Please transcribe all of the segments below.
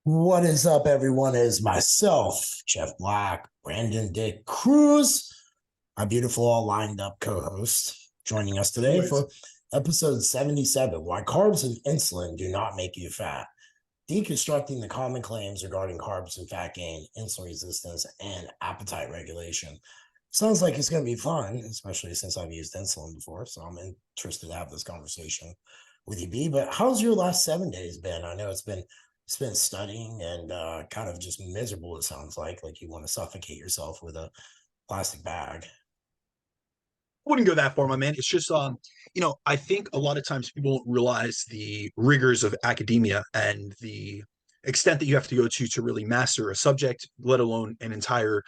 What is up, everyone? It is myself, Jeff Black, Brandon Dick Cruz, my beautiful all lined up co-host, joining us today for episode 77, Why Carbs and Insulin Do Not Make You Fat. Deconstructing the common claims regarding carbs and fat gain, insulin resistance, and appetite regulation. Sounds like it's going to be fun, especially since I've used insulin before. So I'm interested to have this conversation with you, B. But how's your last 7 days been? I know it's been studying and kind of just miserable. It sounds like you want to suffocate yourself with a plastic bag. Wouldn't go that far, my man. It's just, I think a lot of times people don't realize the rigors of academia and the extent that you have to go to really master a subject, let alone an entire,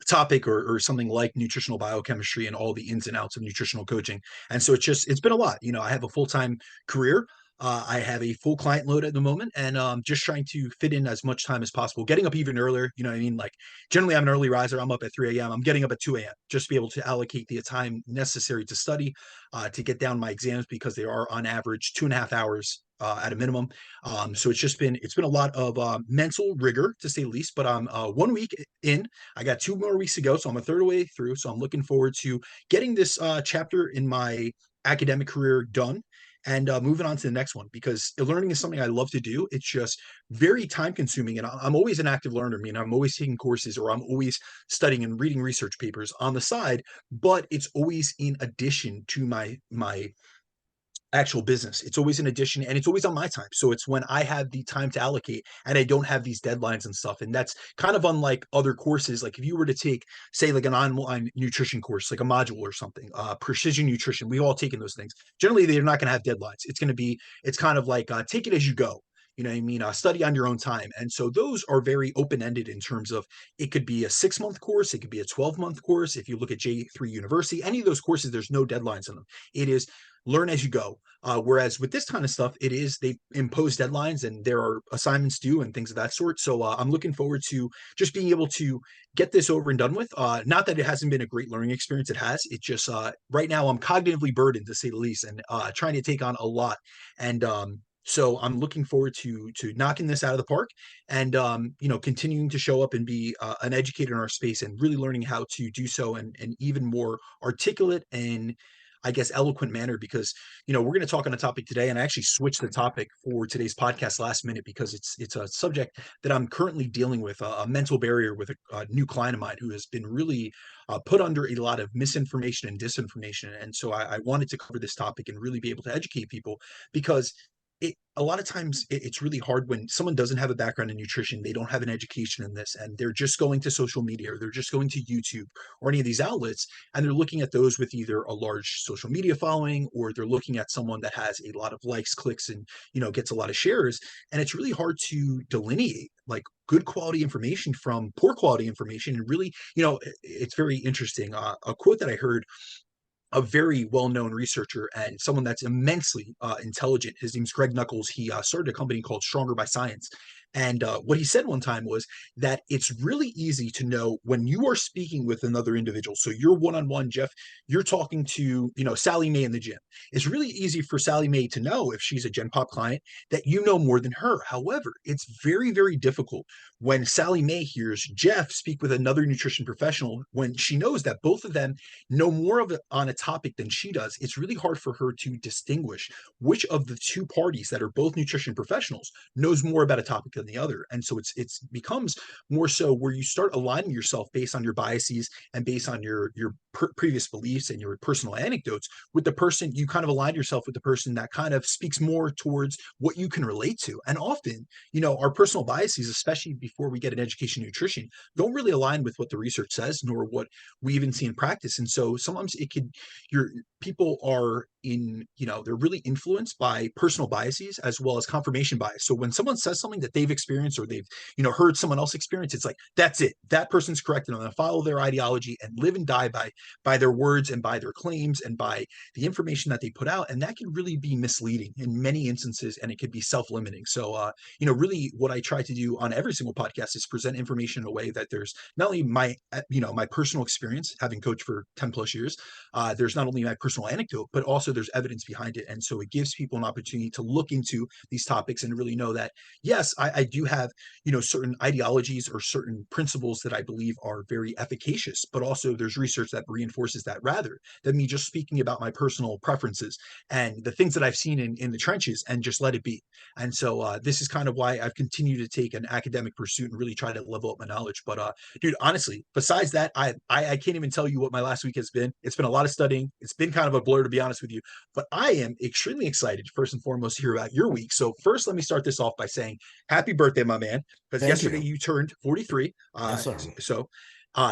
topic or something like nutritional biochemistry and all the ins and outs of nutritional coaching. And so it's been a lot. I have a full-time career. I have a full client load at the moment, and just trying to fit in as much time as possible. Getting up even earlier, you know what I mean? Like generally, I'm an early riser. I'm up at 3 a.m. I'm getting up at 2 a.m. just to be able to allocate the time necessary to study, to get down my exams because they are on average 2.5 hours at a minimum. So it's been a lot of mental rigor to say the least. But I'm 1 week in. I got 2 more weeks to go, so I'm a third way through. So I'm looking forward to getting this chapter in my academic career done and moving on to the next one, because learning is something I love to do. It's just very time consuming, and I'm always an active learner. I mean, I'm always taking courses or I'm always studying and reading research papers on the side, but it's always in addition to my actual business. It's always an addition, and it's always on my time. So it's when I have the time to allocate and I don't have these deadlines and stuff. And that's kind of unlike other courses. Like if you were to take, say, like an online nutrition course, like a module or something, precision nutrition, we've all taken those things. Generally, they're not going to have deadlines. It's kind of like take it as you go. You know what I mean? Study on your own time. And so those are very open ended in terms of it could be a 6 month course, it could be a 12-month course. If you look at J3 University, any of those courses, there's no deadlines in them. It is learn as you go. Whereas with this kind of stuff, they impose deadlines and there are assignments due and things of that sort. So I'm looking forward to just being able to get this over and done with. Not that it hasn't been a great learning experience. It has. It just right now I'm cognitively burdened, to say the least, and trying to take on a lot. And so I'm looking forward to knocking this out of the park and continuing to show up and be an educator in our space and really learning how to do so and even more articulate and, I guess, eloquent manner, because we're going to talk on a topic today, and I actually switched the topic for today's podcast last minute because it's a subject that I'm currently dealing with, a mental barrier with a new client of mine who has been really put under a lot of misinformation and disinformation. And so I wanted to cover this topic and really be able to educate people, because a lot of times it's really hard when someone doesn't have a background in nutrition, they don't have an education in this, and they're just going to social media or they're just going to YouTube or any of these outlets, and they're looking at those with either a large social media following or they're looking at someone that has a lot of likes, clicks, and gets a lot of shares. And it's really hard to delineate like good quality information from poor quality information. And really, it's very interesting. A quote that I heard, a very well-known researcher and someone that's immensely intelligent. His name's Greg Nuckols. He started a company called Stronger by Science. And what he said one time was that it's really easy to know when you are speaking with another individual. So you're one-on-one, Jeff, you're talking to, Sally Mae in the gym. It's really easy for Sally Mae to know, if she's a Gen Pop client, that you know more than her. However, it's very, very difficult when Sally Mae hears Jeff speak with another nutrition professional, when she knows that both of them know more of it on a topic than she does. It's really hard for her to distinguish which of the two parties that are both nutrition professionals knows more about a topic than the other. And so it's becomes more so where you start aligning yourself based on your biases and based on your previous beliefs and your personal anecdotes with the person. You kind of align yourself with the person that kind of speaks more towards what you can relate to. And often, our personal biases, especially before we get an education in nutrition, don't really align with what the research says, nor what we even see in practice. And so sometimes your people are they're really influenced by personal biases as well as confirmation bias. So when someone says something that they've experienced or they've heard someone else experience, it's like, that's it, that person's correct, and I'm going to follow their ideology and live and die by their words and by their claims and by the information that they put out. And that can really be misleading in many instances, and it could be self-limiting. So really what I try to do on every single podcast is present information in a way that there's not only my personal experience, having coached for 10 plus years, there's not only my personal anecdote, but also also there's evidence behind it. And so it gives people an opportunity to look into these topics and really know that, yes, I do have, certain ideologies or certain principles that I believe are very efficacious, but also there's research that reinforces that rather than me just speaking about my personal preferences and the things that I've seen in the trenches and just let it be. And so this is kind of why I've continued to take an academic pursuit and really try to level up my knowledge. But dude, honestly, besides that, I can't even tell you what my last week has been. It's been a lot of studying. It's been kind of a blur, to be honest with you. But I am extremely excited, first and foremost, to hear about your week. So first, let me start this off by saying happy birthday, my man, because Thank yesterday you. you turned 43. Yes, sir. So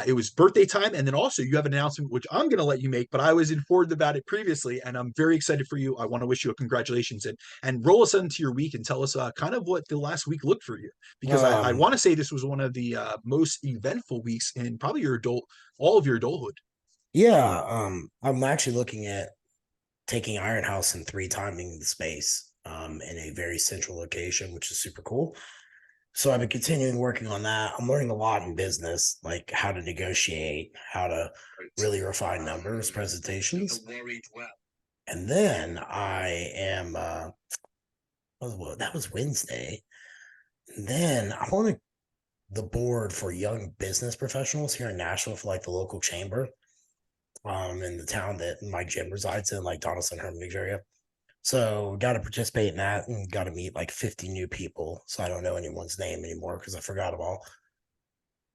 it was birthday time. And then also you have an announcement, which I'm going to let you make, but I was informed about it previously. And I'm very excited for you. I want to wish you a congratulations and roll us into your week and tell us kind of what the last week looked for you. Because I Um, want to say this was one of the most eventful weeks in probably all of your adulthood. yeah, I'm actually looking at taking Iron House and three timing the space in a very central location, which is super cool. So I've been continuing working on that. I'm learning a lot in business, like how to negotiate, how to really refine numbers, presentations. And then I am that was Wednesday. And then I'm on the board for young business professionals here in Nashville for like the local chamber in the town that my gym resides in, like Donaldson, Hermitage area. So got to participate in that and got to meet like 50 new people. So I don't know anyone's name anymore because I forgot them all.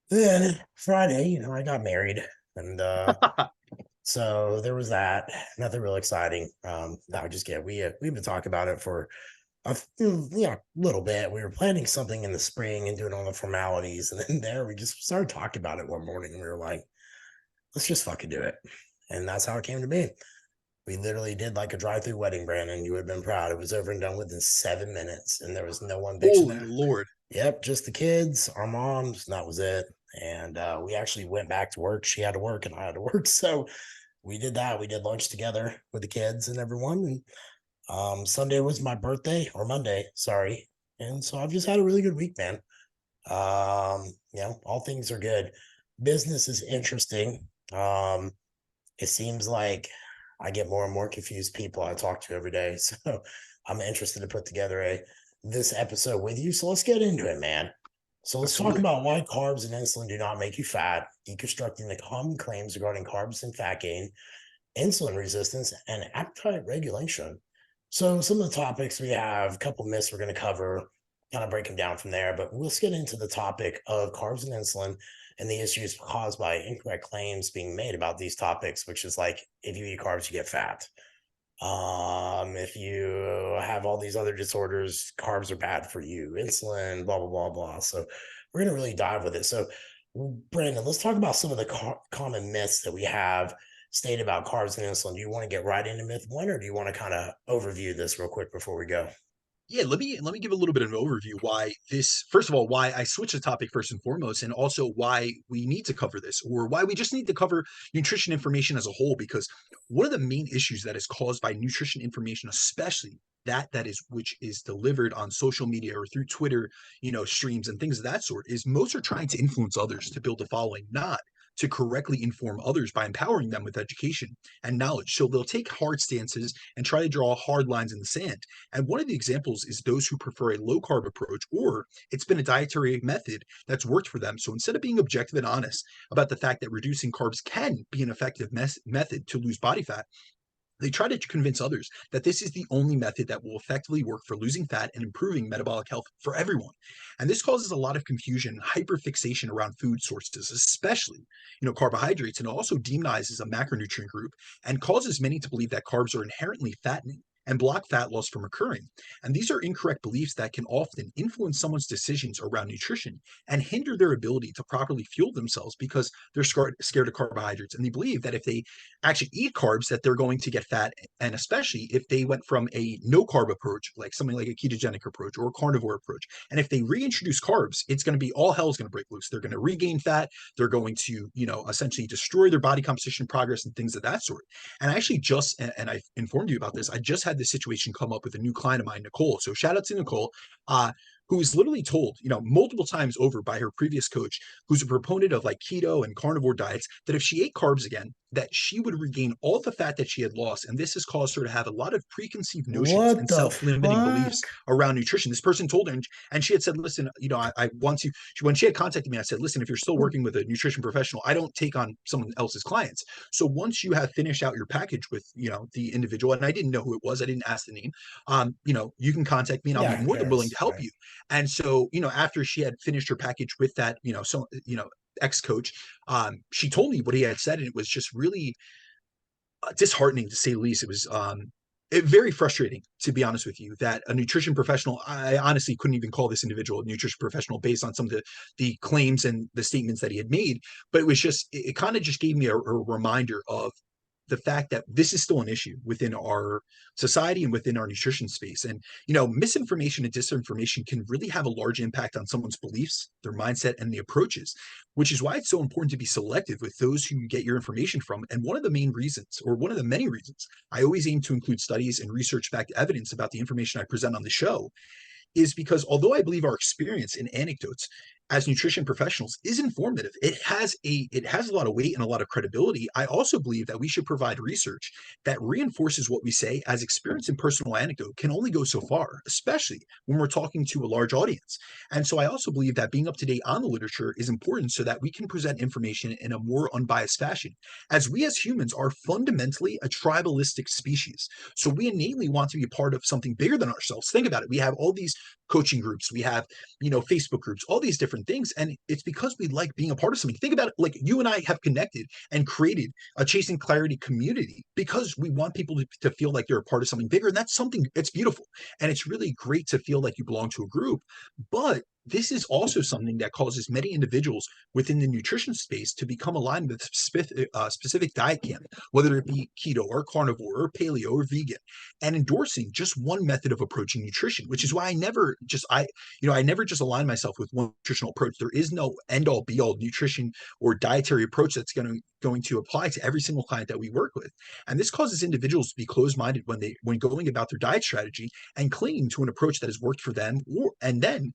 Then Friday, I got married, and so there was that. Nothing real exciting. That would just get we've been talking about it for a little bit. We were planning something in the spring and doing all the formalities, and then there we just started talking about it one morning, and we were like, let's just fucking do it. And that's how it came to be. We literally did like a drive-through wedding, Brandon. You would have been proud. It was over and done within 7 minutes, and there was no one bitching Holy there. Lord. Yep, just the kids, our moms, and that was it. And we actually went back to work. She had to work, and I had to work. So we did that. We did lunch together with the kids and everyone. And Sunday was my birthday, or Monday, sorry. And so I've just had a really good week, man. All things are good. Business is interesting. It seems like I get more and more confused people I talk to every day. So I'm interested to put together this episode with you. So let's get into it, man. So let's talk Absolutely. about why carbs and insulin do not make you fat, deconstructing the common claims regarding carbs and fat gain, insulin resistance, and appetite regulation. So some of the topics we have, a couple myths we're going to cover, kind of break them down from there, but let's get into the topic of carbs and insulin and the issues caused by incorrect claims being made about these topics, which is like, if you eat carbs, you get fat. If you have all these other disorders, carbs are bad for you, insulin, blah, blah, blah, blah. So we're going to really dive with it. So Brandon, let's talk about some of the common myths that we have stated about carbs and insulin. Do you want to get right into myth one, or do you want to kind of overview this real quick before we go? Yeah, let me give a little bit of an overview why this, first of all, why I switched the topic first and foremost, and also why we need to cover this, or why we just need to cover nutrition information as a whole. Because one of the main issues that is caused by nutrition information, especially that is which is delivered on social media or through Twitter, streams and things of that sort, is most are trying to influence others to build a following, not to correctly inform others by empowering them with education and knowledge. So they'll take hard stances and try to draw hard lines in the sand. And one of the examples is those who prefer a low carb approach, or it's been a dietary method that's worked for them. So instead of being objective and honest about the fact that reducing carbs can be an effective method to lose body fat, they try to convince others that this is the only method that will effectively work for losing fat and improving metabolic health for everyone. And this causes a lot of confusion, hyperfixation around food sources, especially, carbohydrates, and it also demonizes a macronutrient group and causes many to believe that carbs are inherently fattening and block fat loss from occurring. And these are incorrect beliefs that can often influence someone's decisions around nutrition and hinder their ability to properly fuel themselves because they're scared of carbohydrates. And they believe that if they actually eat carbs, that they're going to get fat. And especially if they went from a no carb approach, like something like a ketogenic approach or a carnivore approach, and if they reintroduce carbs, it's going to be all hell's going to break loose. They're going to regain fat. They're going to, essentially destroy their body composition progress and things of that sort. And I actually and I informed you about this, I just had this situation come up with a new client of mine, Nicole. So shout out to Nicole. Who was literally told, multiple times over by her previous coach, who's a proponent of like keto and carnivore diets, that if she ate carbs again, that she would regain all the fat that she had lost. And this has caused her to have a lot of preconceived notions What and the self-limiting fuck? beliefs around nutrition. This person told her, and she had said, listen, I want to, when she had contacted me, I said, listen, if you're still working with a nutrition professional, I don't take on someone else's clients. So once you have finished out your package with, the individual, and I didn't know who it was, I didn't ask the name, you can contact me and I'll Yeah, be who more than willing cares? to help Right. you. And so, after she had finished her package with that, ex-coach, she told me what he had said, and it was just really disheartening to say the least. It was very frustrating, to be honest with you, that a nutrition professional, I honestly couldn't even call this individual a nutrition professional based on some of the claims and the statements that he had made. But it was just, it kind of just gave me a reminder of the fact that this is still an issue within our society and within our nutrition space. And, misinformation and disinformation can really have a large impact on someone's beliefs, their mindset, and the approaches, which is why it's so important to be selective with those who you get your information from. And one of the main reasons, or one of the many reasons, I always aim to include studies and research-backed evidence about the information I present on the show is because although I believe our experience and anecdotes as nutrition professionals is informative, it has a lot of weight and a lot of credibility. I also believe that we should provide research that reinforces what we say, as experience and personal anecdote can only go so far, especially when we're talking to a large audience. And so I also believe that being up to date on the literature is important so that we can present information in a more unbiased fashion, as we as humans are fundamentally a tribalistic species. So we innately want to be a part of something bigger than ourselves. Think about it. We have all these coaching groups, we have, Facebook groups, all these different things. And it's because we like being a part of something. Think about it, like you and I have connected and created a Chasing Clarity community because we want people to feel like they're a part of something bigger. And that's something, it's beautiful. And it's really great to feel like you belong to a group. But this is also something that causes many individuals within the nutrition space to become aligned with specific diet camp, whether it be keto or carnivore or paleo or vegan, and endorsing just one method of approaching nutrition, which is why I never just align myself with one nutritional approach. There is no end all be all nutrition or dietary approach that's going to apply to every single client that we work with. And this causes individuals to be closed-minded when going about their diet strategy and clinging to an approach that has worked for them, and then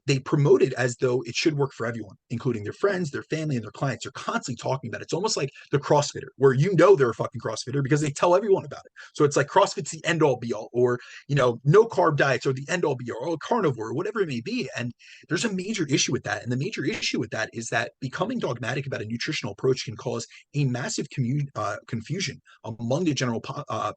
they promote it as though it should work for everyone, including their friends, their family, and their clients. They're constantly talking about it. It's almost like the CrossFitter, where they're a fucking CrossFitter because they tell everyone about it. So it's like CrossFit's the end all be all, or no carb diets are the end all be all, or carnivore, or whatever it may be. And there's a major issue with that. And the major issue with that is that becoming dogmatic about a nutritional approach can cause a massive confusion among the general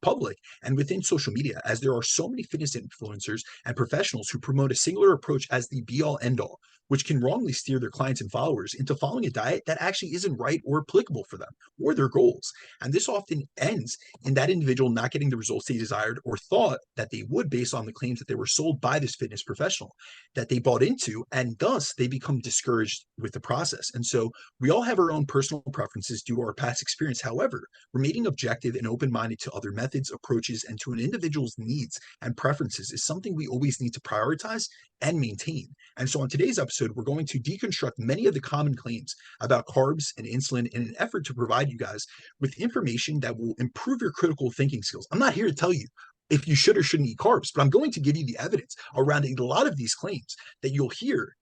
public and within social media, as there are so many fitness influencers and professionals who promote a singular approach as the be all end all, which can wrongly steer their clients and followers into following a diet that actually isn't right or applicable for them or their goals. And this often ends in that individual not getting the results they desired or thought that they would, based on the claims that they were sold by this fitness professional that they bought into, and thus they become discouraged with the process. And so we all have our own personal preferences due to our past experience. However, remaining objective and open-minded to other methods, approaches, and to an individual's needs and preferences is something we always need to prioritize and maintain. And so on today's episode, we're going to deconstruct many of the common claims about carbs and insulin in an effort to provide you guys with information that will improve your critical thinking skills. I'm not here to tell you if you should or shouldn't eat carbs, but I'm going to give you the evidence around a lot of these claims that you'll hear,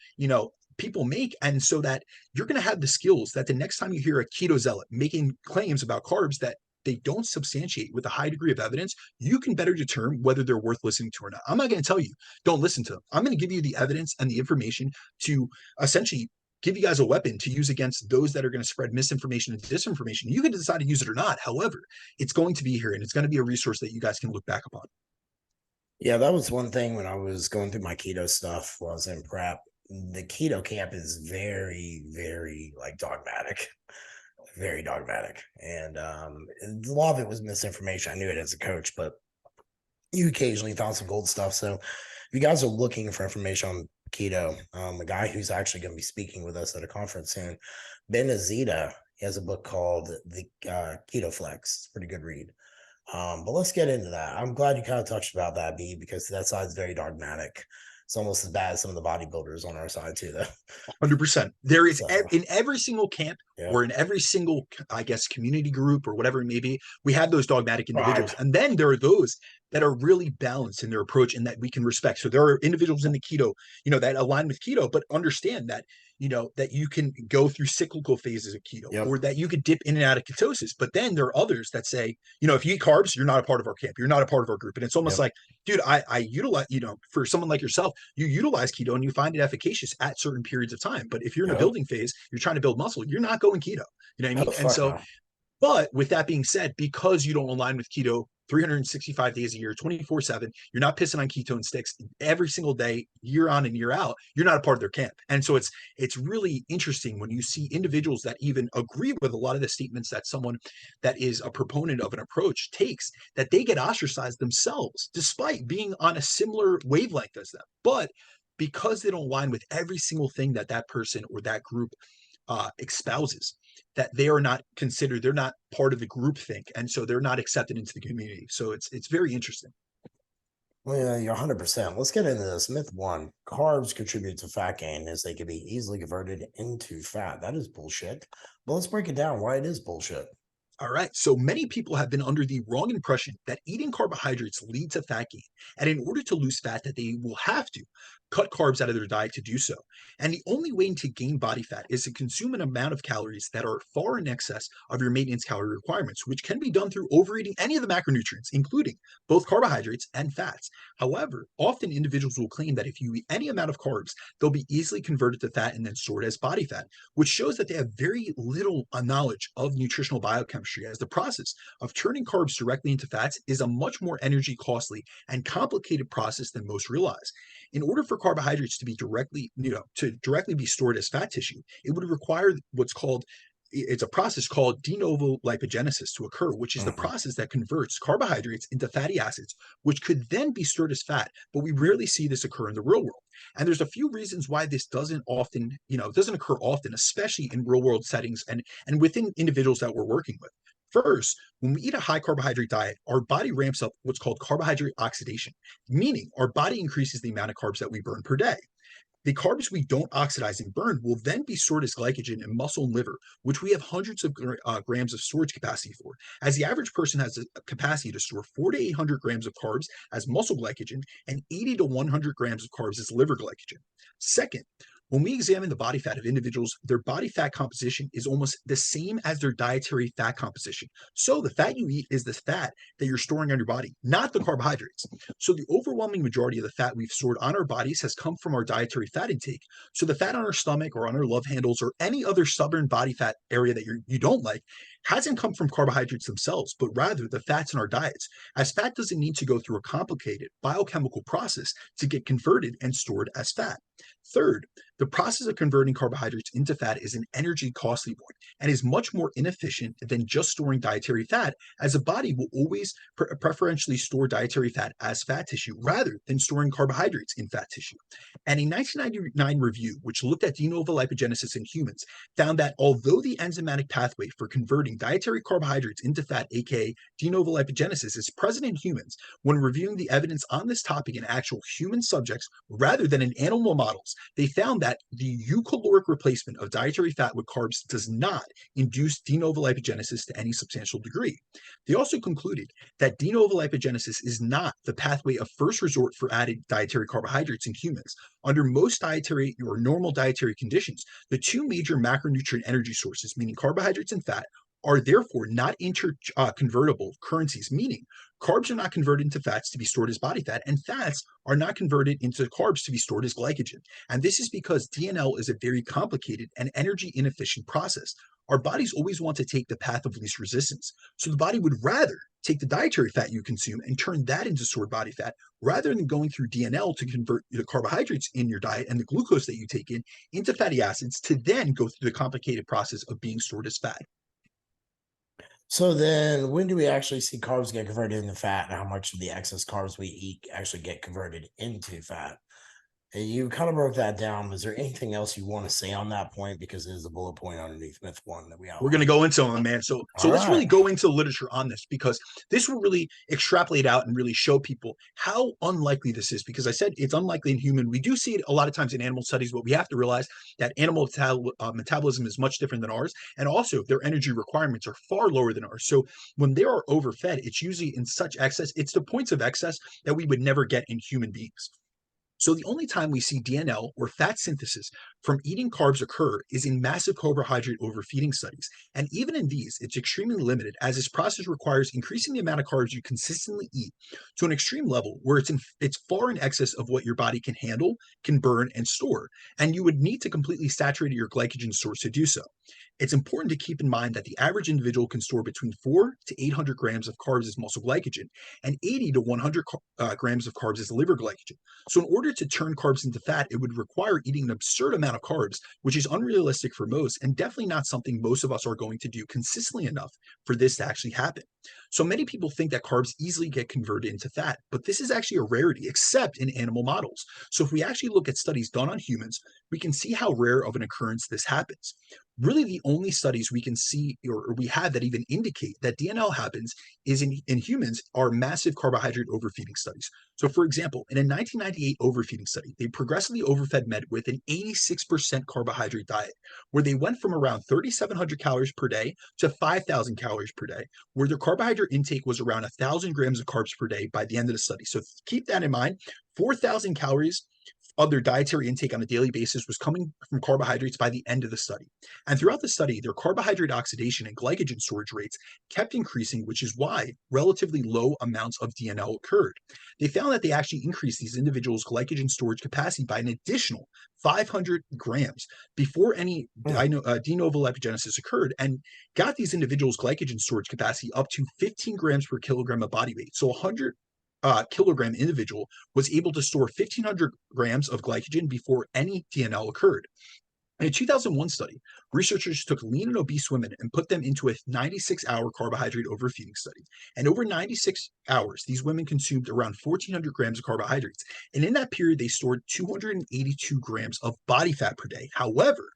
people make. And so that you're going to have the skills that the next time you hear a keto zealot making claims about carbs that they don't substantiate with a high degree of evidence, you can better determine whether they're worth listening to or not. I'm not going to tell you, don't listen to them. I'm going to give you the evidence and the information to essentially give you guys a weapon to use against those that are going to spread misinformation and disinformation. You can decide to use it or not. However, it's going to be here, and it's going to be a resource that you guys can look back upon. Yeah, that was one thing when I was going through my keto stuff while I was in prep. The keto camp is very, very like dogmatic, very dogmatic. And a lot of it was misinformation. I knew it as a coach, but you occasionally found some gold stuff. So if you guys are looking for information on keto, a guy who's actually going to be speaking with us at a conference soon, Ben Azita, he has a book called The Keto Flex. It's a pretty good read. But let's get into that. I'm glad you kind of touched about that, B, because that side's very dogmatic. It's almost as bad as some of the bodybuilders on our side too, though. 100%. There is in every single camp, yeah, or in every single, I guess, community group or whatever it may be, we have those dogmatic individuals. And then there are those that are really balanced in their approach and that we can respect. So there are individuals in the keto, that align with keto, but understand that, that you can go through cyclical phases of keto, Yep. or that you could dip in and out of ketosis. But then there are others that say, if you eat carbs, you're not a part of our camp. You're not a part of our group. And it's almost Yep. like, dude, I utilize, for someone like yourself, you utilize keto and you find it efficacious at certain periods of time. But if you're in a Yep. building phase, you're trying to build muscle, you're not going keto. You know what I mean? Oh, And fuck so no. but with that being said, because you don't align with keto 365 days a year, 24/7, you're not pissing on ketone sticks every single day, year on and year out, you're not a part of their camp. And so it's really interesting when you see individuals that even agree with a lot of the statements that someone that is a proponent of an approach takes, that they get ostracized themselves, despite being on a similar wavelength as them. But because they don't align with every single thing that that person or that group espouses, that they are not considered, they're not part of the group think, and so they're not accepted into the community. So it's very interesting. Well, yeah, you're 100%. Let's get into this. Myth one: carbs contribute to fat gain as they can be easily converted into fat. That is bullshit. But let's break it down why it is bullshit. All right. So many people have been under the wrong impression that eating carbohydrates lead to fat gain. And in order to lose fat, that they will have to cut carbs out of their diet to do so. And the only way to gain body fat is to consume an amount of calories that are far in excess of your maintenance calorie requirements, which can be done through overeating any of the macronutrients, including both carbohydrates and fats. However, often individuals will claim that if you eat any amount of carbs, they'll be easily converted to fat and then stored as body fat, which shows that they have very little knowledge of nutritional biochemistry, as the process of turning carbs directly into fats is a much more energy costly and complicated process than most realize. In order for carbohydrates to be directly be stored as fat tissue, it would require what's called, it's a process called de novo lipogenesis to occur, which is the Mhm. process that converts carbohydrates into fatty acids, which could then be stored as fat. But we rarely see this occur in the real world. And there's a few reasons why this doesn't often, doesn't occur often, especially in real world settings and within individuals that we're working with. First, when we eat a high carbohydrate diet, our body ramps up what's called carbohydrate oxidation, meaning our body increases the amount of carbs that we burn per day. The carbs we don't oxidize and burn will then be stored as glycogen in muscle and liver, which we have hundreds of grams of storage capacity for, as the average person has a capacity to store 4 to 800 grams of carbs as muscle glycogen and 80 to 100 grams of carbs as liver glycogen. Second, when we examine the body fat of individuals, their body fat composition is almost the same as their dietary fat composition. So the fat you eat is the fat that you're storing on your body, not the carbohydrates. So the overwhelming majority of the fat we've stored on our bodies has come from our dietary fat intake. So the fat on our stomach or on our love handles or any other stubborn body fat area that you don't like hasn't come from carbohydrates themselves, but rather the fats in our diets, as fat doesn't need to go through a complicated biochemical process to get converted and stored as fat. Third, the process of converting carbohydrates into fat is an energy costly one and is much more inefficient than just storing dietary fat, as the body will always preferentially store dietary fat as fat tissue rather than storing carbohydrates in fat tissue. And a 1999 review, which looked at de novo lipogenesis in humans, found that although the enzymatic pathway for converting dietary carbohydrates into fat, aka de novo lipogenesis, is present in humans, when reviewing the evidence on this topic in actual human subjects rather than in animal models, they found that the eucaloric replacement of dietary fat with carbs does not induce de novo lipogenesis to any substantial degree. They also concluded that de novo lipogenesis is not the pathway of first resort for added dietary carbohydrates in humans. Under most dietary or normal dietary conditions, the two major macronutrient energy sources, meaning carbohydrates and fat, are therefore not interconvertible currencies, meaning carbs are not converted into fats to be stored as body fat, and fats are not converted into carbs to be stored as glycogen. And this is because DNL is a very complicated and energy inefficient process. Our bodies always want to take the path of least resistance. So the body would rather take the dietary fat you consume and turn that into stored body fat rather than going through DNL to convert the carbohydrates in your diet and the glucose that you take in into fatty acids to then go through the complicated process of being stored as fat. So then when do we actually see carbs get converted into fat, and how much of the excess carbs we eat actually get converted into fat? And you kind of broke that down. Is there anything else you want to say on that point? Because there's a bullet point underneath myth one that we We're going to outlined. go into them, man. So All let's really right. go into literature on this, because this will really extrapolate out and really show people how unlikely this is. Because I said it's unlikely in human. We do see it a lot of times in animal studies, but we have to realize that animal metabolism is much different than ours, and also their energy requirements are far lower than ours. So when they are overfed, it's usually in such excess. It's the points of excess that we would never get in human beings. So the only time we see DNL or fat synthesis from eating carbs occur is in massive carbohydrate overfeeding studies. And even in these, it's extremely limited as this process requires increasing the amount of carbs you consistently eat to an extreme level where it's far in excess of what your body can handle, can burn, and store. And you would need to completely saturate your glycogen stores to do so. It's important to keep in mind that the average individual can store between 4 to 800 grams of carbs as muscle glycogen and 80 to 100 grams of carbs as liver glycogen. So, in order to turn carbs into fat, it would require eating an absurd amount of carbs, which is unrealistic for most and definitely not something most of us are going to do consistently enough for this to actually happen. So, many people think that carbs easily get converted into fat, but this is actually a rarity, except in animal models. So, if we actually look at studies done on humans, we can see how rare of an occurrence this happens. Really, the only studies we can see or we have that even indicate that DNL happens is in humans are massive carbohydrate overfeeding studies. So, for example, in a 1998 overfeeding study, they progressively overfed men with an 86% carbohydrate diet, where they went from around 3,700 calories per day to 5,000 calories per day, where their carbohydrate intake was around 1,000 grams of carbs per day by the end of the study. So, keep that in mind. 4,000 calories of their dietary intake on a daily basis was coming from carbohydrates by the end of the study. And throughout the study, their carbohydrate oxidation and glycogen storage rates kept increasing, which is why relatively low amounts of DNL occurred. They found that they actually increased these individuals' glycogen storage capacity by an additional 500 grams before any de novo lipogenesis occurred, and got these individuals' glycogen storage capacity up to 15 grams per kilogram of body weight. So 100 kilogram individual was able to store 1,500 grams of glycogen before any DNL occurred. In a 2001 study, researchers took lean and obese women and put them into a 96-hour carbohydrate overfeeding study. And over 96 hours, these women consumed around 1,400 grams of carbohydrates. And in that period, they stored 282 grams of body fat per day. However,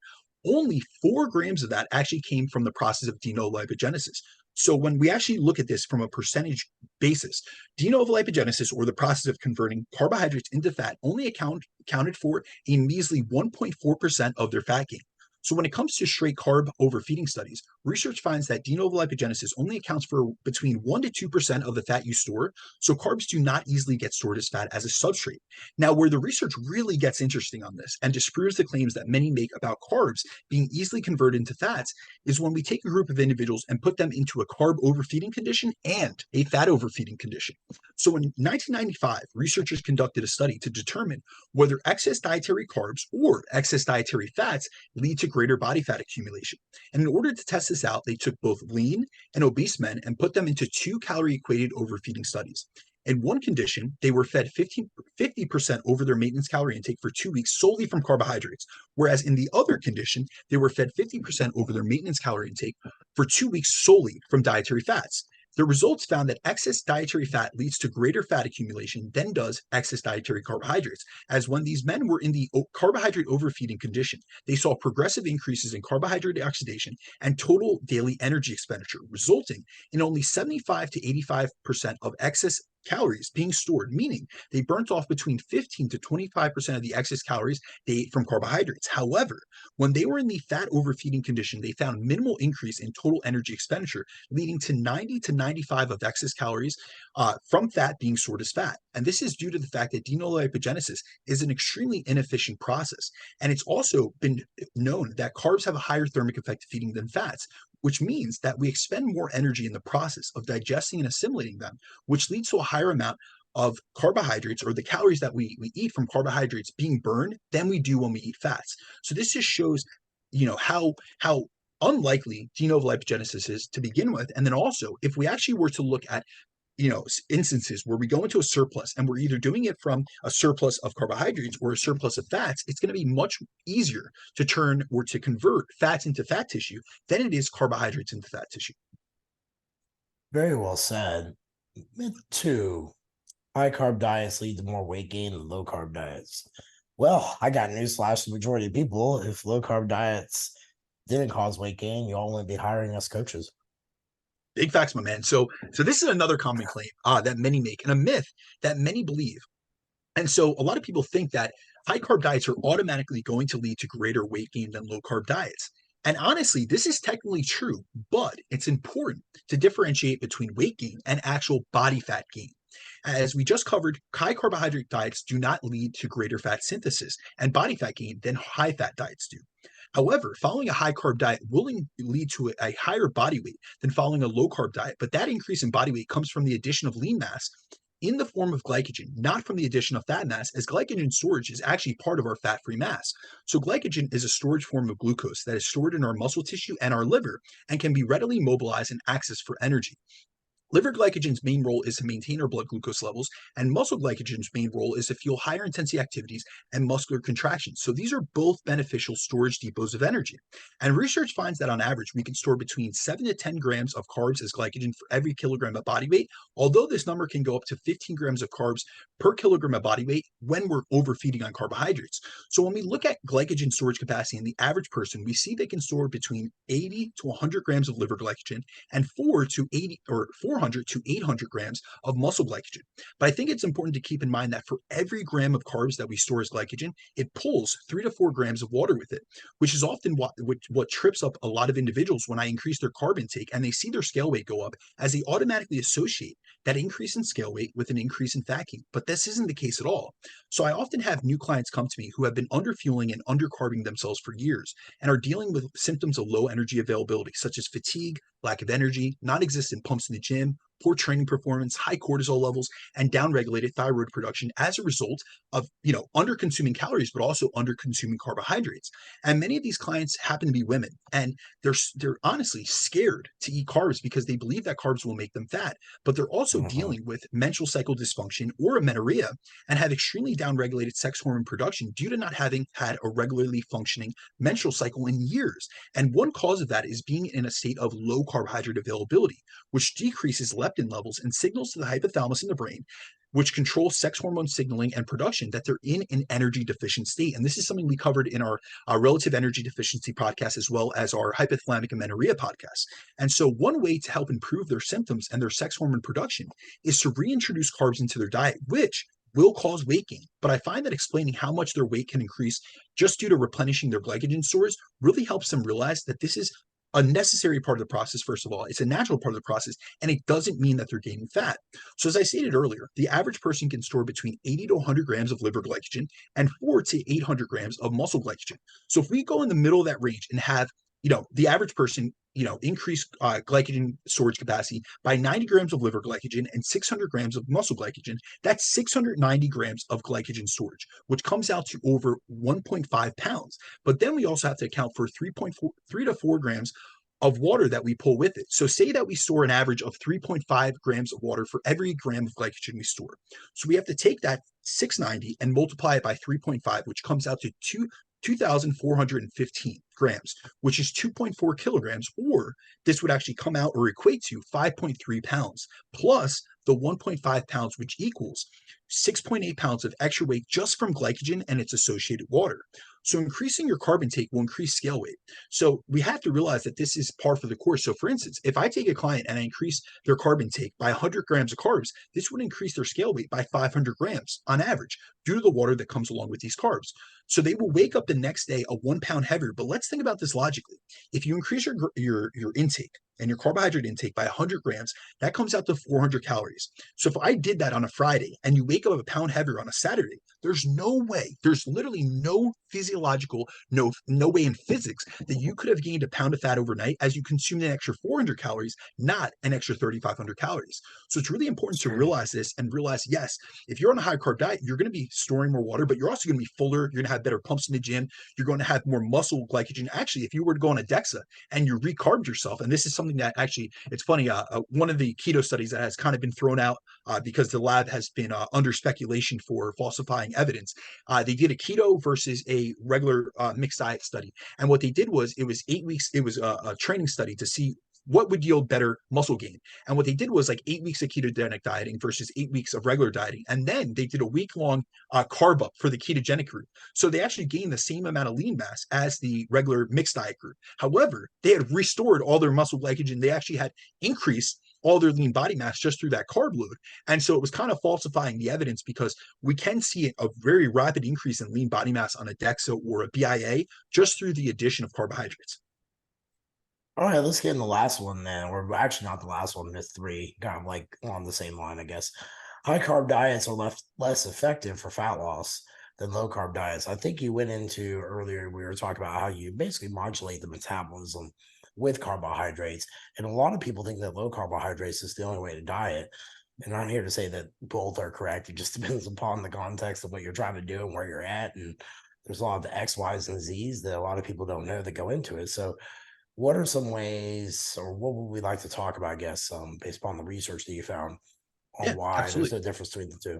only 4 grams of that actually came from the process of de novo lipogenesis. So when we actually look at this from a percentage basis, de novo lipogenesis, or the process of converting carbohydrates into fat, only accounted for a measly 1.4% of their fat gain. So when it comes to straight carb overfeeding studies, research finds that de novo lipogenesis only accounts for between 1 to 2% of the fat you store, so carbs do not easily get stored as fat as a substrate. Now, where the research really gets interesting on this and disproves the claims that many make about carbs being easily converted into fats is when we take a group of individuals and put them into a carb overfeeding condition and a fat overfeeding condition. So in 1995, researchers conducted a study to determine whether excess dietary carbs or excess dietary fats lead to greater body fat accumulation. And in order to test this out, they took both lean and obese men and put them into 2-calorie equated overfeeding studies. In one condition, they were fed 50% over their maintenance calorie intake for 2 weeks solely from carbohydrates, whereas in the other condition, they were fed 50% over their maintenance calorie intake for 2 weeks solely from dietary fats. The results found that excess dietary fat leads to greater fat accumulation than does excess dietary carbohydrates, as when these men were in the carbohydrate overfeeding condition, they saw progressive increases in carbohydrate oxidation and total daily energy expenditure, resulting in only 75 to 85% of excess calories being stored, meaning they burnt off between 15 to 25% of the excess calories they ate from carbohydrates. However, when they were in the fat overfeeding condition, they found minimal increase in total energy expenditure, leading to 90 to 95 of excess calories from fat being stored as fat. And this is due to the fact that de novo lipogenesis is an extremely inefficient process. And it's also been known that carbs have a higher thermic effect of feeding than fats, which means that we expend more energy in the process of digesting and assimilating them, which leads to a higher amount of carbohydrates, or the calories that we eat from carbohydrates, being burned than we do when we eat fats. So this just shows, how unlikely de novo lipogenesis is to begin with. And then also, if we actually were to look at instances where we go into a surplus and we're either doing it from a surplus of carbohydrates or a surplus of fats, it's going to be much easier to turn or to convert fats into fat tissue than it is carbohydrates into fat tissue. Very well said. Myth 2. High carb diets lead to more weight gain than low carb diets. Well, I got newsflash: the majority of people, if low carb diets didn't cause weight gain, you all wouldn't be hiring us coaches. Big facts, my man. So this is another common claim that many make, and a myth that many believe. And so a lot of people think that high carb diets are automatically going to lead to greater weight gain than low carb diets. And honestly, this is technically true, but it's important to differentiate between weight gain and actual body fat gain. As we just covered, high carbohydrate diets do not lead to greater fat synthesis and body fat gain than high fat diets do. However, following a high carb diet will lead to a higher body weight than following a low carb diet, but that increase in body weight comes from the addition of lean mass in the form of glycogen, not from the addition of fat mass, as glycogen storage is actually part of our fat-free mass. So glycogen is a storage form of glucose that is stored in our muscle tissue and our liver and can be readily mobilized and accessed for energy. Liver glycogen's main role is to maintain our blood glucose levels, and muscle glycogen's main role is to fuel higher intensity activities and muscular contractions. So these are both beneficial storage depots of energy. And research finds that on average, we can store between 7 to 10 grams of carbs as glycogen for every kilogram of body weight, although this number can go up to 15 grams of carbs per kilogram of body weight when we're overfeeding on carbohydrates. So when we look at glycogen storage capacity in the average person, we see they can store between 80 to 100 grams of liver glycogen and 400 to 800 grams of muscle glycogen. But I think it's important to keep in mind that for every gram of carbs that we store as glycogen, it pulls 3 to 4 grams of water with it, which is often what trips up a lot of individuals when I increase their carb intake and they see their scale weight go up, as they automatically associate that increase in scale weight with an increase in fat gain. But this isn't the case at all. So I often have new clients come to me who have been underfueling and undercarbing themselves for years and are dealing with symptoms of low energy availability, such as fatigue, lack of energy, non-existent pumps in the gym, poor training performance, high cortisol levels, and downregulated thyroid production as a result of, under consuming calories, but also under consuming carbohydrates. And many of these clients happen to be women, and they're honestly scared to eat carbs because they believe that carbs will make them fat, but they're also dealing with menstrual cycle dysfunction or amenorrhea and have extremely downregulated sex hormone production due to not having had a regularly functioning menstrual cycle in years. And one cause of that is being in a state of low carbohydrate availability, which decreases leptin levels and signals to the hypothalamus in the brain, which controls sex hormone signaling and production, that they're in an energy deficient state. And this is something we covered in our relative energy deficiency podcast, as well as our hypothalamic amenorrhea podcast. And so one way to help improve their symptoms and their sex hormone production is to reintroduce carbs into their diet, which will cause weight gain. But I find that explaining how much their weight can increase just due to replenishing their glycogen stores really helps them realize that this is a necessary part of the process. First of all, it's a natural part of the process, and it doesn't mean that they're gaining fat. So as I stated earlier, the average person can store between 80 to 100 grams of liver glycogen and 4 to 800 grams of muscle glycogen. So if we go in the middle of that range and have, the average person, increase glycogen storage capacity by 90 grams of liver glycogen and 600 grams of muscle glycogen, that's 690 grams of glycogen storage, which comes out to over 1.5 pounds. But then we also have to account for 3 to 4 grams of water that we pull with it. So say that we store an average of 3.5 grams of water for every gram of glycogen we store. So we have to take that 690 and multiply it by 3.5, which comes out to 2,415 grams, which is 2.4 kilograms, or this would actually come out or equate to 5.3 pounds, plus the 1.5 pounds, which equals 6.8 pounds of extra weight just from glycogen and its associated water. So increasing your carb intake will increase scale weight. So we have to realize that this is par for the course. So for instance, if I take a client and I increase their carb intake by 100 grams of carbs, this would increase their scale weight by 500 grams on average due to the water that comes along with these carbs. So they will wake up the next day a 1 pound heavier. But let's think about this logically. If you increase your intake and your carbohydrate intake by 100 grams, that comes out to 400 calories. So if I did that on a Friday and you wake up a pound heavier on a Saturday, there's no way, there's literally no physiological, no way in physics that you could have gained a pound of fat overnight as you consumed an extra 400 calories, not an extra 3,500 calories. So it's really important to realize this and realize, yes, if you're on a high carb diet, you're going to be storing more water, but you're also going to be fuller. You're going to have better pumps in the gym. You're going to have more muscle glycogen. Actually, if you were to go on a DEXA and you recarbed yourself, and this is something that actually, it's funny, one of the keto studies that has kind of been thrown out because the lab has been under speculation for falsifying evidence. They did a keto versus a regular mixed diet study. And what they did was, it was 8 weeks. It was a training study to see what would yield better muscle gain. And what they did was like 8 weeks of ketogenic dieting versus 8 weeks of regular dieting. And then they did a week-long carb up for the ketogenic group. So they actually gained the same amount of lean mass as the regular mixed diet group. However, they had restored all their muscle glycogen. They actually had increased all their lean body mass just through that carb load. And so it was kind of falsifying the evidence, because we can see a very rapid increase in lean body mass on a DEXA or a BIA just through the addition of carbohydrates. All right, let's get in the last one then. We're actually not the last one, myth 3, kind of like on the same line, I guess. high carb diets are less effective for fat loss than low carb diets. I think you went into earlier, we were talking about how you basically modulate the metabolism with carbohydrates. And a lot of people think that low carbohydrates is the only way to diet. And I'm here to say that both are correct. It just depends upon the context of what you're trying to do and where you're at. And there's a lot of the X, Y's, and Z's that a lot of people don't know that go into it. So, what are some ways, or what would we like to talk about, I guess, based upon the research that you found on Yeah, why there's absolutely. a difference between the two?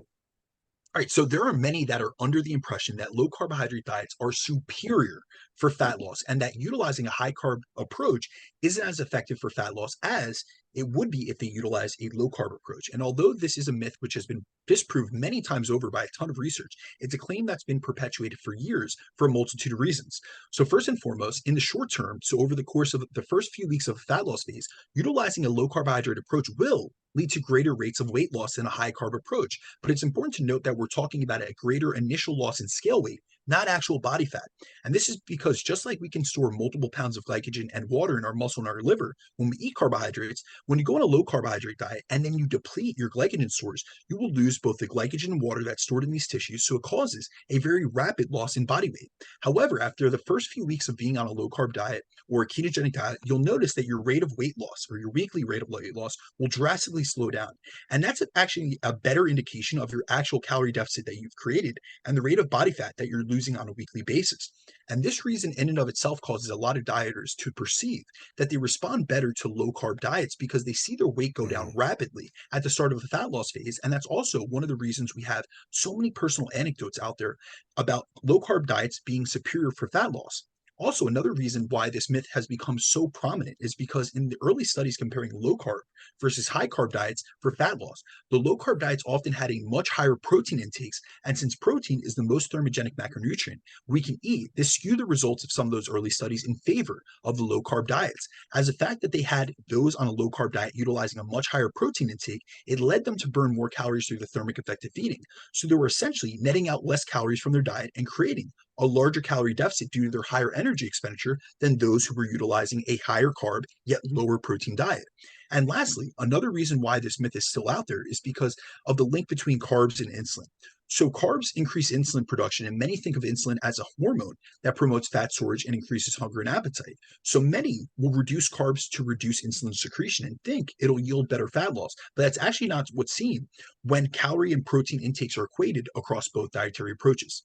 All right, so there are many that are under the impression that low carbohydrate diets are superior for fat loss and that utilizing a high carb approach isn't as effective for fat loss as it would be if they utilize a low carb approach. And although this is a myth which has been disproved many times over by a ton of research, it's a claim that's been perpetuated for years for a multitude of reasons. So, first and foremost, in the short term, so over the course of the first few weeks of fat loss phase, utilizing a low carbohydrate approach will lead to greater rates of weight loss than a high carb approach. But it's important to note that we're talking about a greater initial loss in scale weight, not actual body fat. And this is because just like we can store multiple pounds of glycogen and water in our muscle and our liver when we eat carbohydrates, when you go on a low carbohydrate diet and then you deplete your glycogen stores, you will lose both the glycogen and water that's stored in these tissues. So it causes a very rapid loss in body weight. However, after the first few weeks of being on a low carb diet or a ketogenic diet, you'll notice that your rate of weight loss or your weekly rate of weight loss will drastically slow down. And that's actually a better indication of your actual calorie deficit that you've created and the rate of body fat that you're losing on a weekly basis. And this reason, in and of itself, causes a lot of dieters to perceive that they respond better to low carb diets because they see their weight go down Mhm. rapidly at the start of the fat loss phase. And that's also one of the reasons we have so many personal anecdotes out there about low carb diets being superior for fat loss. Also, another reason why this myth has become so prominent is because in the early studies comparing low carb versus high carb diets for fat loss, the low carb diets often had a much higher protein intakes. And since protein is the most thermogenic macronutrient we can eat, this skewed the results of some of those early studies in favor of the low carb diets. As the fact that they had those on a low carb diet utilizing a much higher protein intake, it led them to burn more calories through the thermic effect of feeding. So they were essentially netting out less calories from their diet and creating a larger calorie deficit due to their higher energy expenditure than those who were utilizing a higher carb yet lower protein diet. And lastly, another reason why this myth is still out there is because of the link between carbs and insulin. So, carbs increase insulin production, and many think of insulin as a hormone that promotes fat storage and increases hunger and appetite. So, many will reduce carbs to reduce insulin secretion and think it'll yield better fat loss. But that's actually not what's seen when calorie and protein intakes are equated across both dietary approaches.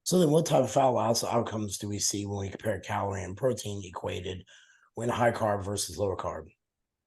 So then, what type of fat loss outcomes do we see when we compare calorie and protein equated when high carb versus lower carb?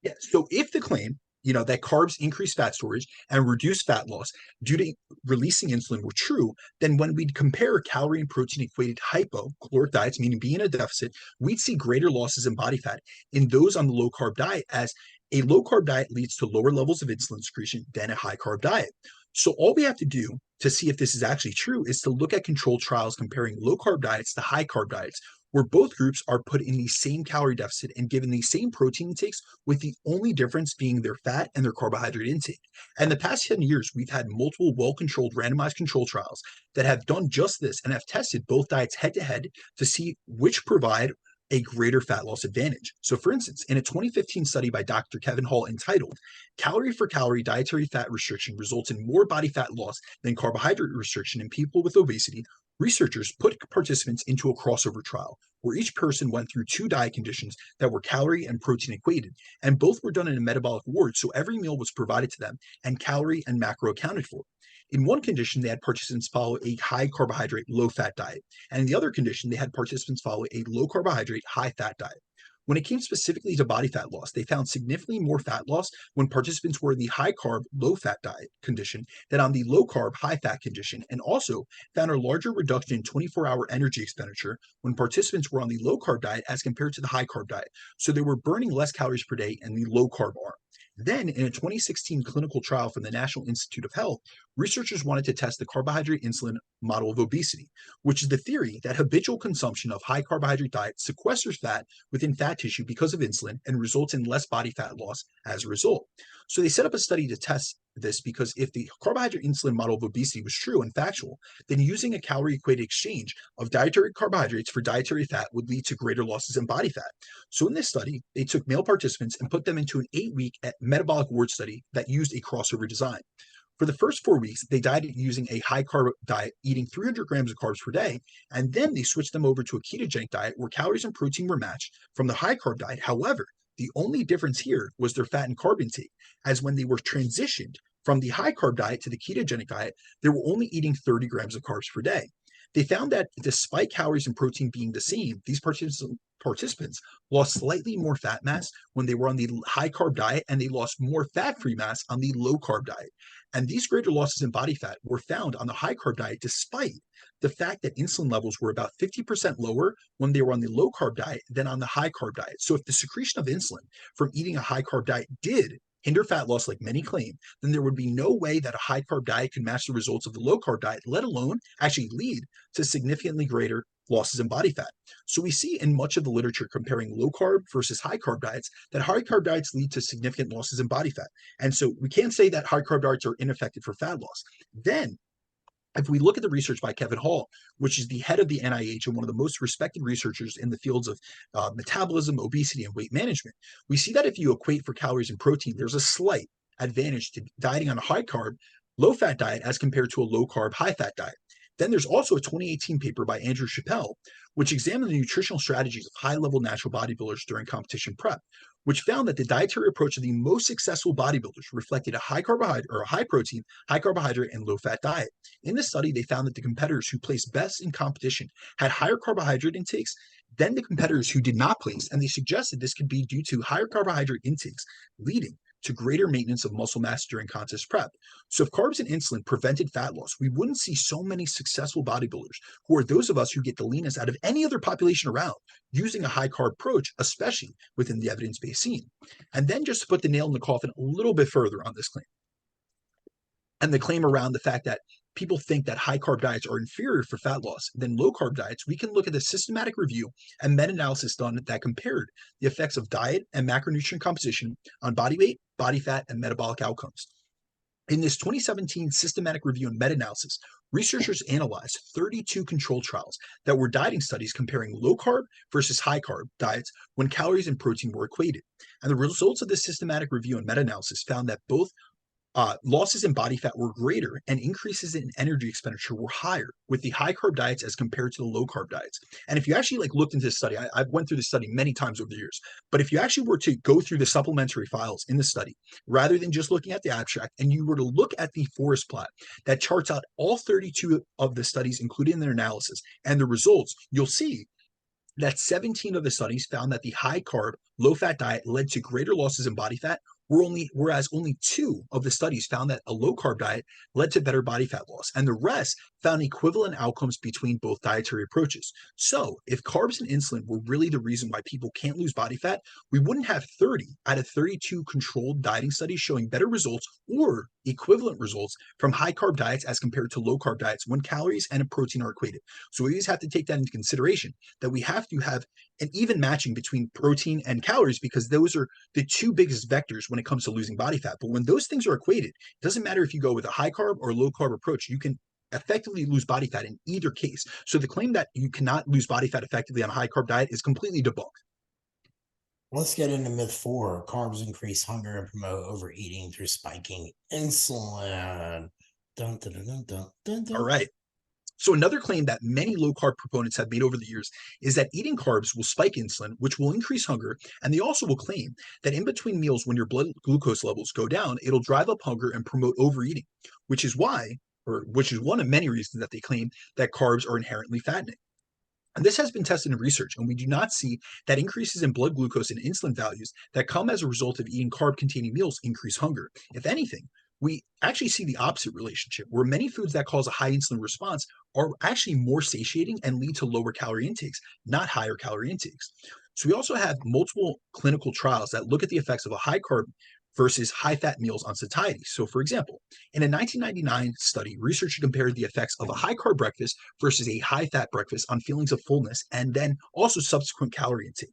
Yeah. So if the claim, that carbs increase fat storage and reduce fat loss due to releasing insulin were true, then when we'd compare calorie and protein equated hypocaloric diets, meaning being in a deficit, we'd see greater losses in body fat in those on the low carb diet, as a low carb diet leads to lower levels of insulin secretion than a high carb diet. So all we have to do to see if this is actually true is to look at controlled trials comparing low carb diets to high carb diets, where both groups are put in the same calorie deficit and given the same protein intakes, with the only difference being their fat and their carbohydrate intake. And the past 10 years, we've had multiple well controlled randomized control trials that have done just this and have tested both diets head to head to see which provide a greater fat loss advantage. So, for instance, in a 2015 study by Dr. Kevin Hall entitled Calorie for Calorie Dietary Fat Restriction Results in More Body Fat Loss Than Carbohydrate Restriction in People with Obesity, researchers put participants into a crossover trial where each person went through two diet conditions that were calorie and protein equated, and both were done in a metabolic ward, so every meal was provided to them and calorie and macro accounted for. In one condition, they had participants follow a high carbohydrate, low fat diet, and in the other condition, they had participants follow a low carbohydrate, high fat diet. When it came specifically to body fat loss, they found significantly more fat loss when participants were in the high carb, low fat diet condition than on the low carb, high fat condition, and also found a larger reduction in 24-hour energy expenditure when participants were on the low carb diet as compared to the high carb diet. So they were burning less calories per day in the low carb arm. Then, in a 2016 clinical trial from the National Institute of Health, researchers wanted to test the carbohydrate insulin model of obesity, which is the theory that habitual consumption of high carbohydrate diets sequesters fat within fat tissue because of insulin and results in less body fat loss as a result. So they set up a study to test this because if the carbohydrate insulin model of obesity was true and factual, then using a calorie equated exchange of dietary carbohydrates for dietary fat would lead to greater losses in body fat. So in this study, they took male participants and put them into an 8-week metabolic ward study that used a crossover design. For the first 4 weeks, they dieted using a high carb diet, eating 300 grams of carbs per day, and then they switched them over to a ketogenic diet where calories and protein were matched from the high carb diet. However, the only difference here was their fat and carb intake, as when they were transitioned from the high carb diet to the ketogenic diet, they were only eating 30 grams of carbs per day. They found that despite calories and protein being the same, these participants lost slightly more fat mass when they were on the high carb diet, and they lost more fat free mass on the low carb diet. And these greater losses in body fat were found on the high carb diet, despite the fact that insulin levels were about 50% lower when they were on the low carb diet than on the high carb diet. So if the secretion of insulin from eating a high carb diet did hinder fat loss like many claim, then there would be no way that a high carb diet could match the results of the low carb diet, let alone actually lead to significantly greater losses in body fat. So we see in much of the literature comparing low carb versus high carb diets that high carb diets lead to significant losses in body fat. And so we can't say that high carb diets are ineffective for fat loss. Then if we look at the research by Kevin Hall, which is the head of the NIH and one of the most respected researchers in the fields of metabolism, obesity, and weight management, we see that if you equate for calories and protein, there's a slight advantage to dieting on a high carb, low fat diet as compared to a low carb, high fat diet. Then there's also a 2018 paper by Andrew Chappell, which examined the nutritional strategies of high-level natural bodybuilders during competition prep, which found that the dietary approach of the most successful bodybuilders reflected a high carbohydrate or a high protein, high carbohydrate, and low fat diet. In this study, they found that the competitors who placed best in competition had higher carbohydrate intakes than the competitors who did not place, and they suggested this could be due to higher carbohydrate intakes, leading to greater maintenance of muscle mass during contest prep. So if carbs and insulin prevented fat loss, we wouldn't see so many successful bodybuilders, who are those of us who get the leanest out of any other population around, using a high carb approach, especially within the evidence-based scene. And then just to put the nail in the coffin a little bit further on this claim, and the claim around the fact that people think that high carb diets are inferior for fat loss than low carb diets, we can look at the systematic review and meta-analysis done that compared the effects of diet and macronutrient composition on body weight, body fat, and metabolic outcomes. In this 2017 systematic review and meta-analysis, researchers analyzed 32 control trials that were dieting studies comparing low carb versus high carb diets when calories and protein were equated. And the results of this systematic review and meta-analysis found that both losses in body fat were greater and increases in energy expenditure were higher with the high carb diets as compared to the low carb diets. And if you actually looked into this study, I've went through this study many times over the years, but if you actually were to go through the supplementary files in the study, rather than just looking at the abstract, and you were to look at the forest plot that charts out all 32 of the studies included in their analysis and the results, you'll see that 17 of the studies found that the high carb, low fat diet led to greater losses in body fat, whereas only 2 of the studies found that a low carb diet led to better body fat loss, and the rest found equivalent outcomes between both dietary approaches. So if carbs and insulin were really the reason why people can't lose body fat, we wouldn't have 30 out of 32 controlled dieting studies showing better results or equivalent results from high carb diets as compared to low carb diets when calories and protein are equated. So we always have to take that into consideration, that we have to have an even matching between protein and calories, because those are the 2 biggest vectors when it comes to losing body fat. But when those things are equated, it doesn't matter if you go with a high carb or low carb approach, you can effectively lose body fat in either case. So the claim that you cannot lose body fat effectively on a high carb diet is completely debunked. Let's get into myth 4. Carbs increase hunger and promote overeating through spiking insulin. Dun, dun, dun, dun, dun, dun, dun. All right. So another claim that many low carb proponents have made over the years is that eating carbs will spike insulin, which will increase hunger. And they also will claim that in between meals, when your blood glucose levels go down, it'll drive up hunger and promote overeating, which is one of many reasons that they claim that carbs are inherently fattening. And this has been tested in research, and we do not see that increases in blood glucose and insulin values that come as a result of eating carb-containing meals increase hunger. If anything, we actually see the opposite relationship, where many foods that cause a high insulin response are actually more satiating and lead to lower calorie intakes, not higher calorie intakes. So we also have multiple clinical trials that look at the effects of a high carb versus high fat meals on satiety. So for example, in a 1999 study, researchers compared the effects of a high carb breakfast versus a high fat breakfast on feelings of fullness and then also subsequent calorie intake.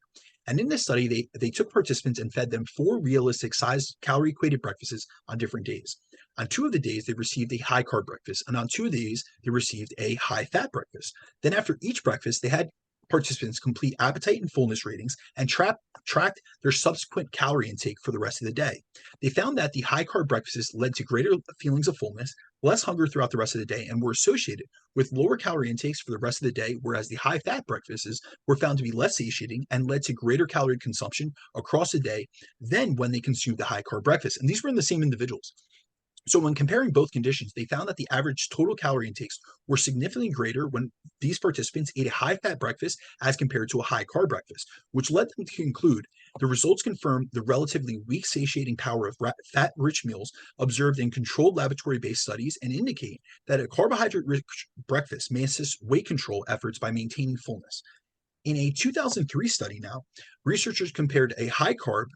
And in this study, they took participants and fed them 4 realistic sized calorie equated breakfasts on different days. On 2 of the days, they received a high carb breakfast, and on 2 of the days, they received a high fat breakfast. Then after each breakfast, they had participants complete appetite and fullness ratings and tracked their subsequent calorie intake for the rest of the day. They found that the high carb breakfasts led to greater feelings of fullness, less hunger throughout the rest of the day, and were associated with lower calorie intakes for the rest of the day, whereas the high fat breakfasts were found to be less satiating and led to greater calorie consumption across the day than when they consumed the high carb breakfast. And these were in the same individuals. So when comparing both conditions, they found that the average total calorie intakes were significantly greater when these participants ate a high-fat breakfast as compared to a high-carb breakfast, which led them to conclude the results confirm the relatively weak satiating power of fat-rich meals observed in controlled laboratory-based studies and indicate that a carbohydrate-rich breakfast may assist weight control efforts by maintaining fullness. In a 2003 study now, researchers compared a high-carb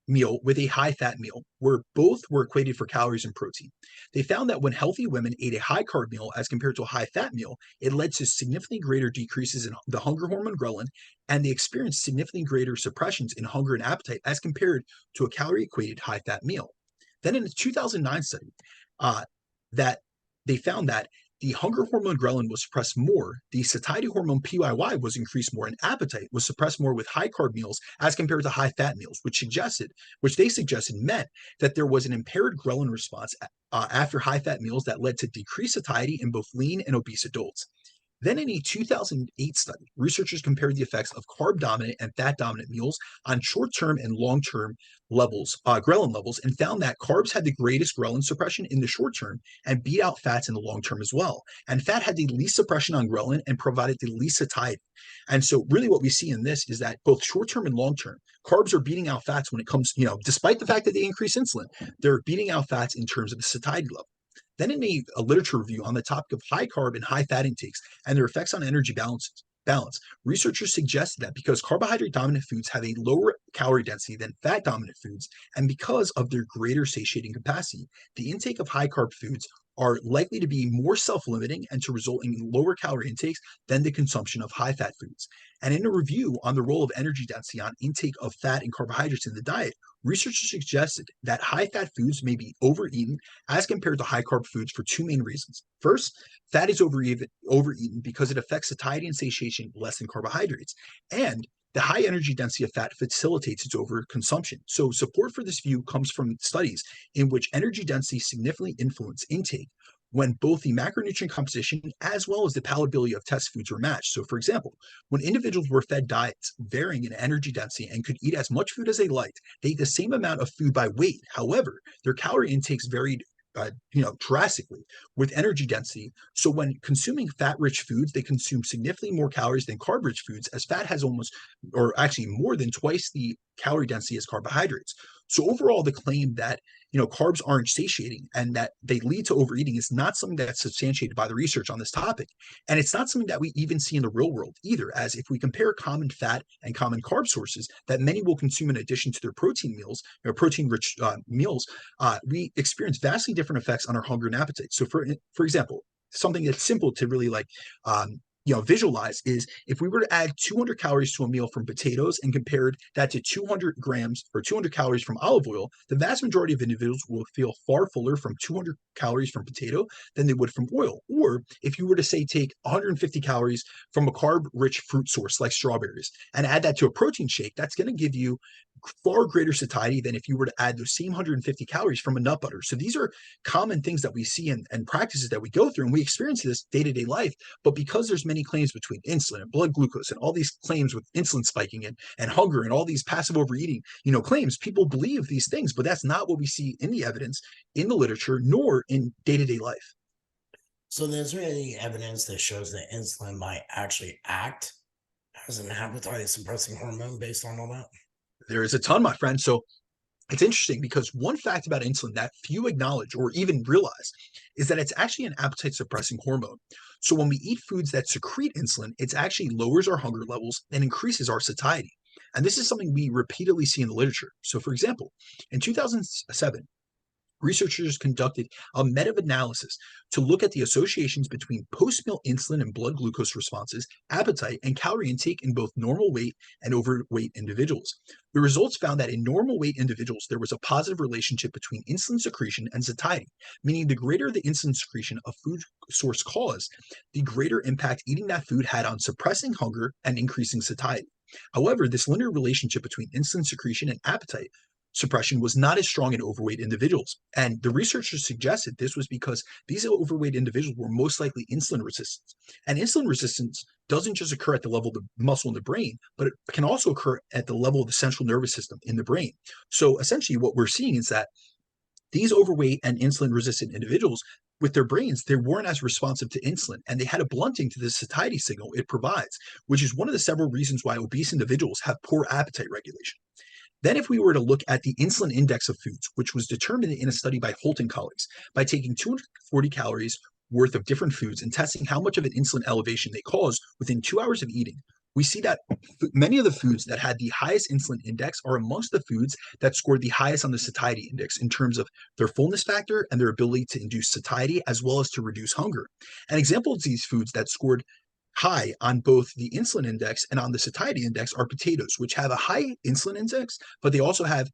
meal with a high-fat meal, where both were equated for calories and protein. They found that when healthy women ate a high-carb meal as compared to a high-fat meal, it led to significantly greater decreases in the hunger hormone ghrelin, and they experienced significantly greater suppressions in hunger and appetite as compared to a calorie-equated high-fat meal. Then in a 2009 study, that they found that the hunger hormone ghrelin was suppressed more, the satiety hormone PYY was increased more, and appetite was suppressed more with high carb meals as compared to high fat meals, which they suggested meant that there was an impaired ghrelin response after high fat meals that led to decreased satiety in both lean and obese adults. Then in a 2008 study, researchers compared the effects of carb-dominant and fat-dominant meals on short-term and long-term ghrelin levels, and found that carbs had the greatest ghrelin suppression in the short term and beat out fats in the long term as well. And fat had the least suppression on ghrelin and provided the least satiety. And so really what we see in this is that both short-term and long-term, carbs are beating out fats when it comes, despite the fact that they increase insulin, they're beating out fats in terms of the satiety level. Then in a literature review on the topic of high carb and high fat intakes and their effects on energy balance, researchers suggested that because carbohydrate dominant foods have a lower calorie density than fat dominant foods, and because of their greater satiating capacity, the intake of high carb foods are likely to be more self-limiting and to result in lower calorie intakes than the consumption of high fat foods. And in a review on the role of energy density on intake of fat and carbohydrates in the diet, researchers suggested that high fat foods may be overeaten as compared to high carb foods for two main reasons. First, fat is overeaten because it affects satiety and satiation less than carbohydrates. And the high energy density of fat facilitates its overconsumption. So support for this view comes from studies in which energy density significantly influenced intake when both the macronutrient composition as well as the palatability of test foods were matched. So for example, when individuals were fed diets varying in energy density and could eat as much food as they liked, they ate the same amount of food by weight. However, their calorie intakes varied drastically with energy density. So when consuming fat-rich foods, they consume significantly more calories than carb-rich foods, as fat has almost, or actually more than twice the calorie density as carbohydrates. So overall, the claim that carbs aren't satiating and that they lead to overeating is not something that's substantiated by the research on this topic. And it's not something that we even see in the real world either, as if we compare common fat and common carb sources that many will consume in addition to their protein meals, protein-rich meals, we experience vastly different effects on our hunger and appetite. So for example, something that's simple to really visualize is if we were to add 200 calories to a meal from potatoes and compared that to 200 grams or 200 calories from olive oil, the vast majority of individuals will feel far fuller from 200 calories from potato than they would from oil. Or if you were to say take 150 calories from a carb-rich fruit source like strawberries and add that to a protein shake, that's going to give you far greater satiety than if you were to add those same 150 calories from a nut butter. So these are common things that we see and practices that we go through, and we experience this day-to-day life. But because there's many claims between insulin and blood glucose and all these claims with insulin spiking and hunger and all these passive overeating, claims, people believe these things, but that's not what we see in the evidence, in the literature, nor in day-to-day life. So there's really evidence that shows that insulin might actually act as an appetite suppressing hormone based on all that? There is a ton, my friend. So it's interesting because one fact about insulin that few acknowledge or even realize is that it's actually an appetite suppressing hormone. So when we eat foods that secrete insulin, it actually lowers our hunger levels and increases our satiety. And this is something we repeatedly see in the literature. So for example, in 2007, researchers conducted a meta-analysis to look at the associations between post-meal insulin and blood glucose responses, appetite, and calorie intake in both normal weight and overweight individuals. The results found that in normal weight individuals, there was a positive relationship between insulin secretion and satiety, meaning the greater the insulin secretion a food source caused, the greater impact eating that food had on suppressing hunger and increasing satiety. However, this linear relationship between insulin secretion and appetite suppression was not as strong in overweight individuals. And the researchers suggested this was because these overweight individuals were most likely insulin resistant. And insulin resistance doesn't just occur at the level of the muscle in the brain, but it can also occur at the level of the central nervous system in the brain. So essentially what we're seeing is that these overweight and insulin resistant individuals with their brains, they weren't as responsive to insulin and they had a blunting to the satiety signal it provides, which is one of the several reasons why obese individuals have poor appetite regulation. Then, if we were to look at the insulin index of foods, which was determined in a study by Holt and colleagues, by taking 240 calories worth of different foods and testing how much of an insulin elevation they cause within 2 hours of eating, we see that many of the foods that had the highest insulin index are amongst the foods that scored the highest on the satiety index in terms of their fullness factor and their ability to induce satiety as well as to reduce hunger. An example of these foods that scored high on both the insulin index and on the satiety index are potatoes, which have a high insulin index, but they also have,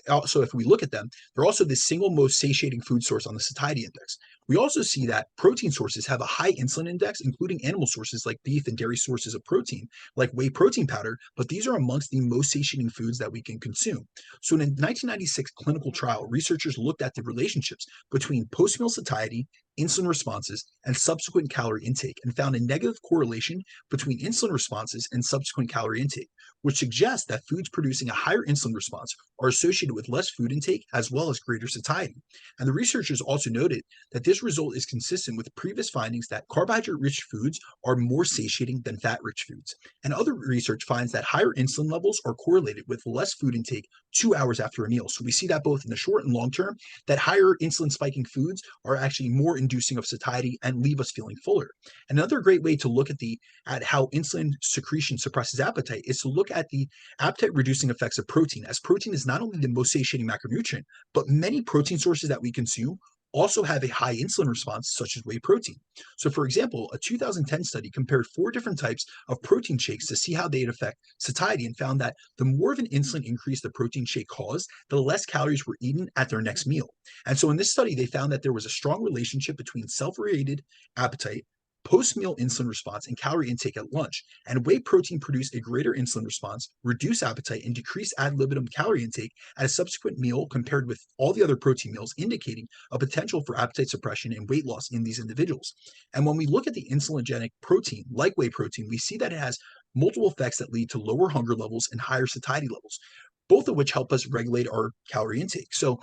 also if we look at them, they're also the single most satiating food source on the satiety index. We also see that protein sources have a high insulin index, including animal sources like beef and dairy sources of protein, like whey protein powder, but these are amongst the most satiating foods that we can consume. So in a 1996 clinical trial, researchers looked at the relationships between post-meal satiety, insulin responses, and subsequent calorie intake, and found a negative correlation between insulin responses and subsequent calorie intake, which suggests that foods producing a higher insulin response are associated with less food intake as well as greater satiety. And the researchers also noted that this result is consistent with previous findings that carbohydrate-rich foods are more satiating than fat-rich foods. And other research finds that higher insulin levels are correlated with less food intake 2 hours after a meal. So we see that both in the short and long term, that higher insulin spiking foods are actually more inducing of satiety and leave us feeling fuller. Another great way to look at how insulin secretion suppresses appetite is to look at the appetite reducing effects of protein, as protein is not only the most satiating macronutrient, but many protein sources that we consume also have a high insulin response, such as whey protein. So, for example, a 2010 study compared 4 different types of protein shakes to see how they'd affect satiety and found that the more of an insulin increase the protein shake caused, the less calories were eaten at their next meal. And so in this study, they found that there was a strong relationship between self-rated appetite, post-meal insulin response, and calorie intake at lunch. And whey protein produced a greater insulin response, reduced appetite, and decreased ad libitum calorie intake at a subsequent meal compared with all the other protein meals, indicating a potential for appetite suppression and weight loss in these individuals. And when we look at the insulinogenic protein, like whey protein, we see that it has multiple effects that lead to lower hunger levels and higher satiety levels, both of which help us regulate our calorie intake. So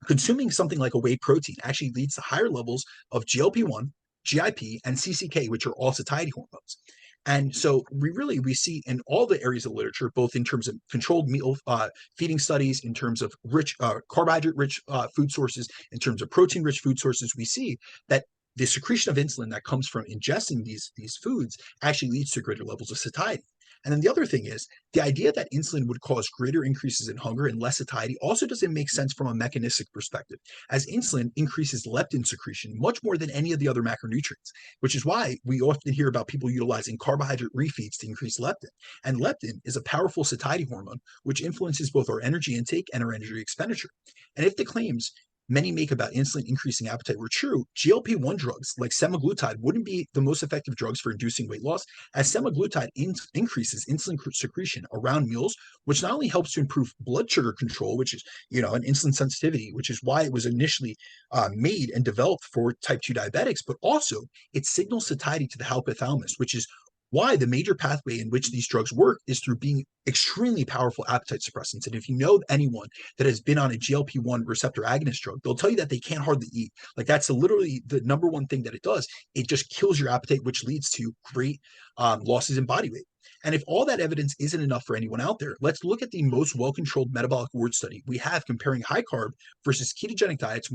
consuming something like a whey protein actually leads to higher levels of GLP-1, GIP, and CCK, which are all satiety hormones. And so we see in all the areas of literature, both in terms of controlled meal feeding studies, in terms of rich carbohydrate-rich food sources, in terms of protein-rich food sources, we see that the secretion of insulin that comes from ingesting these foods actually leads to greater levels of satiety. And then the other thing is the idea that insulin would cause greater increases in hunger and less satiety also doesn't make sense from a mechanistic perspective, as insulin increases leptin secretion much more than any of the other macronutrients, which is why we often hear about people utilizing carbohydrate refeeds to increase leptin. And leptin is a powerful satiety hormone, which influences both our energy intake and our energy expenditure. And if the claims many make about insulin increasing appetite were true, GLP-1 drugs like semaglutide wouldn't be the most effective drugs for inducing weight loss, as semaglutide increases insulin secretion around meals, which not only helps to improve blood sugar control, which is, an insulin sensitivity, which is why it was initially made and developed for type 2 diabetics, but also it signals satiety to the hypothalamus, which is why the major pathway in which these drugs work is through being extremely powerful appetite suppressants. And if you know anyone that has been on a GLP-1 receptor agonist drug, they'll tell you that they can't hardly eat. Like that's literally the number one thing that it does. It just kills your appetite, which leads to great losses in body weight. And if all that evidence isn't enough for anyone out there, let's look at the most well-controlled metabolic ward study we have comparing high carb versus ketogenic diets,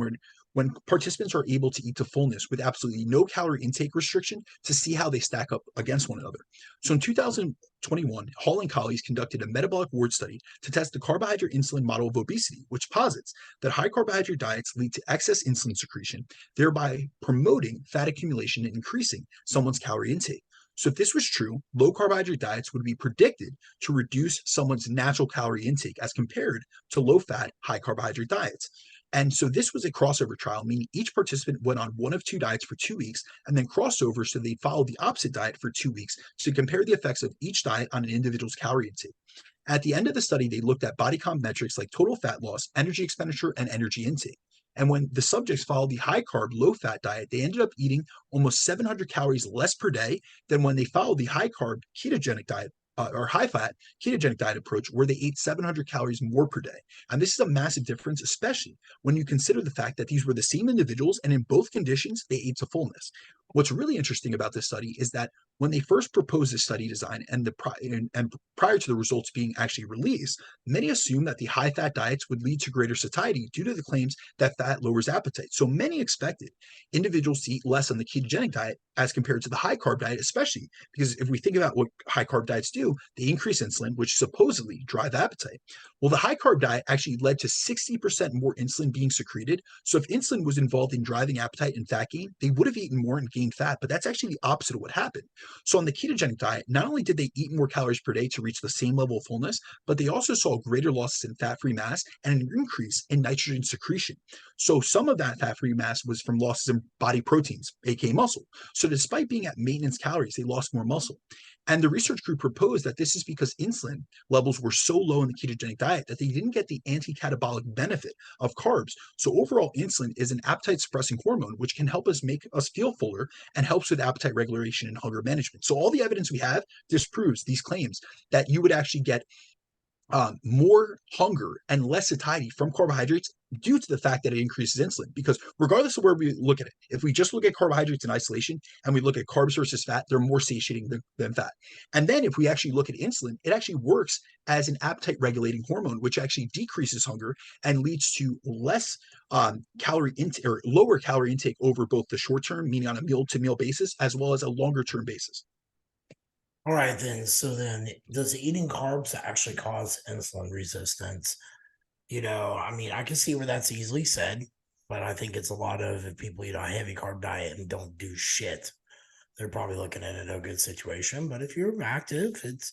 when participants are able to eat to fullness with absolutely no calorie intake restriction to see how they stack up against one another. So in 2021, Hall and colleagues conducted a metabolic ward study to test the carbohydrate insulin model of obesity, which posits that high carbohydrate diets lead to excess insulin secretion, thereby promoting fat accumulation and increasing someone's calorie intake. So if this was true, low carbohydrate diets would be predicted to reduce someone's natural calorie intake as compared to low fat, high carbohydrate diets. And so this was a crossover trial, meaning each participant went on one of two diets for 2 weeks and then crossed over so they followed the opposite diet for 2 weeks to compare the effects of each diet on an individual's calorie intake. At the end of the study, they looked at body comp metrics like total fat loss, energy expenditure, and energy intake. And when the subjects followed the high carb, low fat diet, they ended up eating almost 700 calories less per day than when they followed the high carb ketogenic diet or high fat ketogenic diet approach, where they ate 700 calories more per day. And this is a massive difference, especially when you consider the fact that these were the same individuals and in both conditions, they ate to fullness. What's really interesting about this study is that when they first proposed this study design and prior to the results being actually released, many assumed that the high fat diets would lead to greater satiety due to the claims that fat lowers appetite. So many expected individuals to eat less on the ketogenic diet as compared to the high carb diet, especially because if we think about what high carb diets do, they increase insulin, which supposedly drive appetite. Well, the high carb diet actually led to 60% more insulin being secreted. So if insulin was involved in driving appetite and fat gain, they would have eaten more and gained fat, but that's actually the opposite of what happened. So on the ketogenic diet, not only did they eat more calories per day to reach the same level of fullness, but they also saw greater losses in fat-free mass and an increase in nitrogen secretion. So some of that fat-free mass was from losses in body proteins, aka muscle. So despite being at maintenance calories, they lost more muscle. And the research group proposed that this is because insulin levels were so low in the ketogenic diet that they didn't get the anti-catabolic benefit of carbs. So overall, insulin is an appetite suppressing hormone, which can help us make us feel fuller and helps with appetite regulation and hunger management. So all the evidence we have disproves these claims that you would actually get more hunger and less satiety from carbohydrates due to the fact that it increases insulin. Because regardless of where we look at it, if we just look at carbohydrates in isolation and we look at carbs versus fat, they're more satiating than fat. And then if we actually look at insulin, it actually works as an appetite regulating hormone, which actually decreases hunger and leads to less calorie intake or lower calorie intake over both the short term, meaning on a meal to meal basis, as well as a longer term basis. All right, then. So then, does eating carbs actually cause insulin resistance? I mean, I can see where that's easily said, but I think it's a lot of if people eat a heavy carb diet and don't do shit, they're probably looking at a no good situation. But if you're active, it's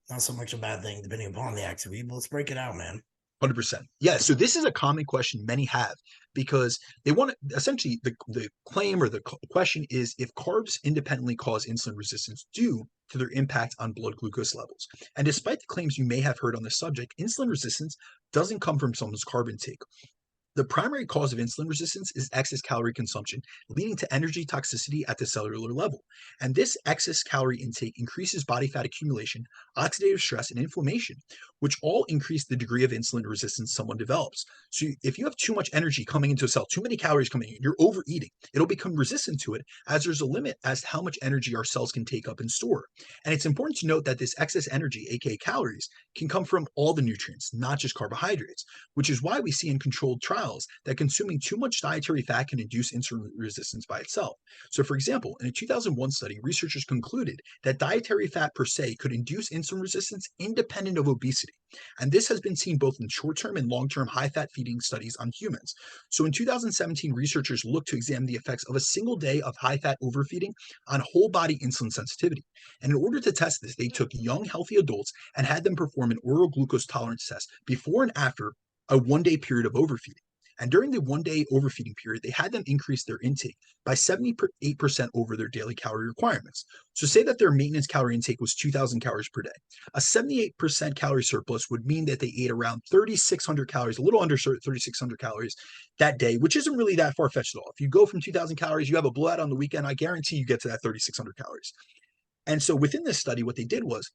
not so much a bad thing depending upon the activity. But let's break it out, man. 100%. Yeah. So this is a common question many have because they want to essentially the claim or the question is if carbs independently cause insulin resistance due to their impact on blood glucose levels. And despite the claims you may have heard on this subject, insulin resistance doesn't come from someone's carb intake. The primary cause of insulin resistance is excess calorie consumption, leading to energy toxicity at the cellular level. And this excess calorie intake increases body fat accumulation, oxidative stress, and inflammation, which all increase the degree of insulin resistance someone develops. So if you have too much energy coming into a cell, too many calories coming in, you're overeating. It'll become resistant to it as there's a limit as to how much energy our cells can take up and store. And it's important to note that this excess energy, aka calories, can come from all the nutrients, not just carbohydrates, which is why we see in controlled trials that consuming too much dietary fat can induce insulin resistance by itself. So, for example, in a 2001 study, researchers concluded that dietary fat per se could induce insulin resistance independent of obesity. And this has been seen both in short-term and long-term high-fat feeding studies on humans. So in 2017, researchers looked to examine the effects of a single day of high-fat overfeeding on whole-body insulin sensitivity. And in order to test this, they took young, healthy adults and had them perform an oral glucose tolerance test before and after a one-day period of overfeeding. And during the one-day overfeeding period, they had them increase their intake by 78% over their daily calorie requirements. So say that their maintenance calorie intake was 2,000 calories per day. A 78% calorie surplus would mean that they ate around 3,600 calories, a little under 3,600 calories that day, which isn't really that far-fetched at all. If you go from 2,000 calories, you have a blowout on the weekend, I guarantee you get to that 3,600 calories. And so within this study, what they did was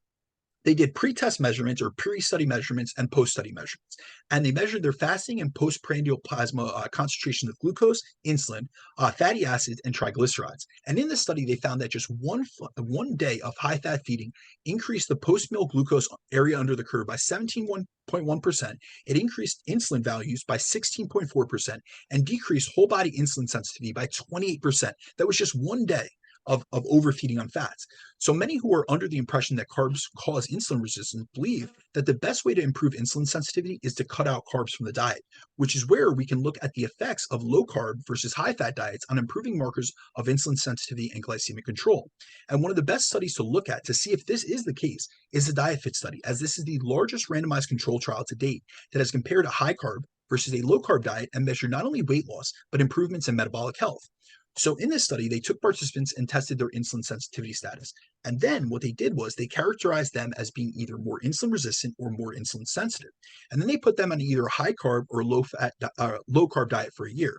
They did pre-test measurements or pre-study measurements and post-study measurements. And they measured their fasting and postprandial plasma concentration of glucose, insulin, fatty acids, and triglycerides. And in this study, they found that just one day of high-fat feeding increased the post-meal glucose area under the curve by 17.1%. It increased insulin values by 16.4% and decreased whole body insulin sensitivity by 28%. That was just one day of overfeeding on fats. So many who are under the impression that carbs cause insulin resistance believe that the best way to improve insulin sensitivity is to cut out carbs from the diet, which is where we can look at the effects of low carb versus high fat diets on improving markers of insulin sensitivity and glycemic control. And one of the best studies to look at to see if this is the case is the DietFit study, as this is the largest randomized control trial to date that has compared a high carb versus a low carb diet and measured not only weight loss, but improvements in metabolic health. So in this study, they took participants and tested their insulin sensitivity status. And then what they did was they characterized them as being either more insulin resistant or more insulin sensitive. And then they put them on either a high carb or low carb diet for a year.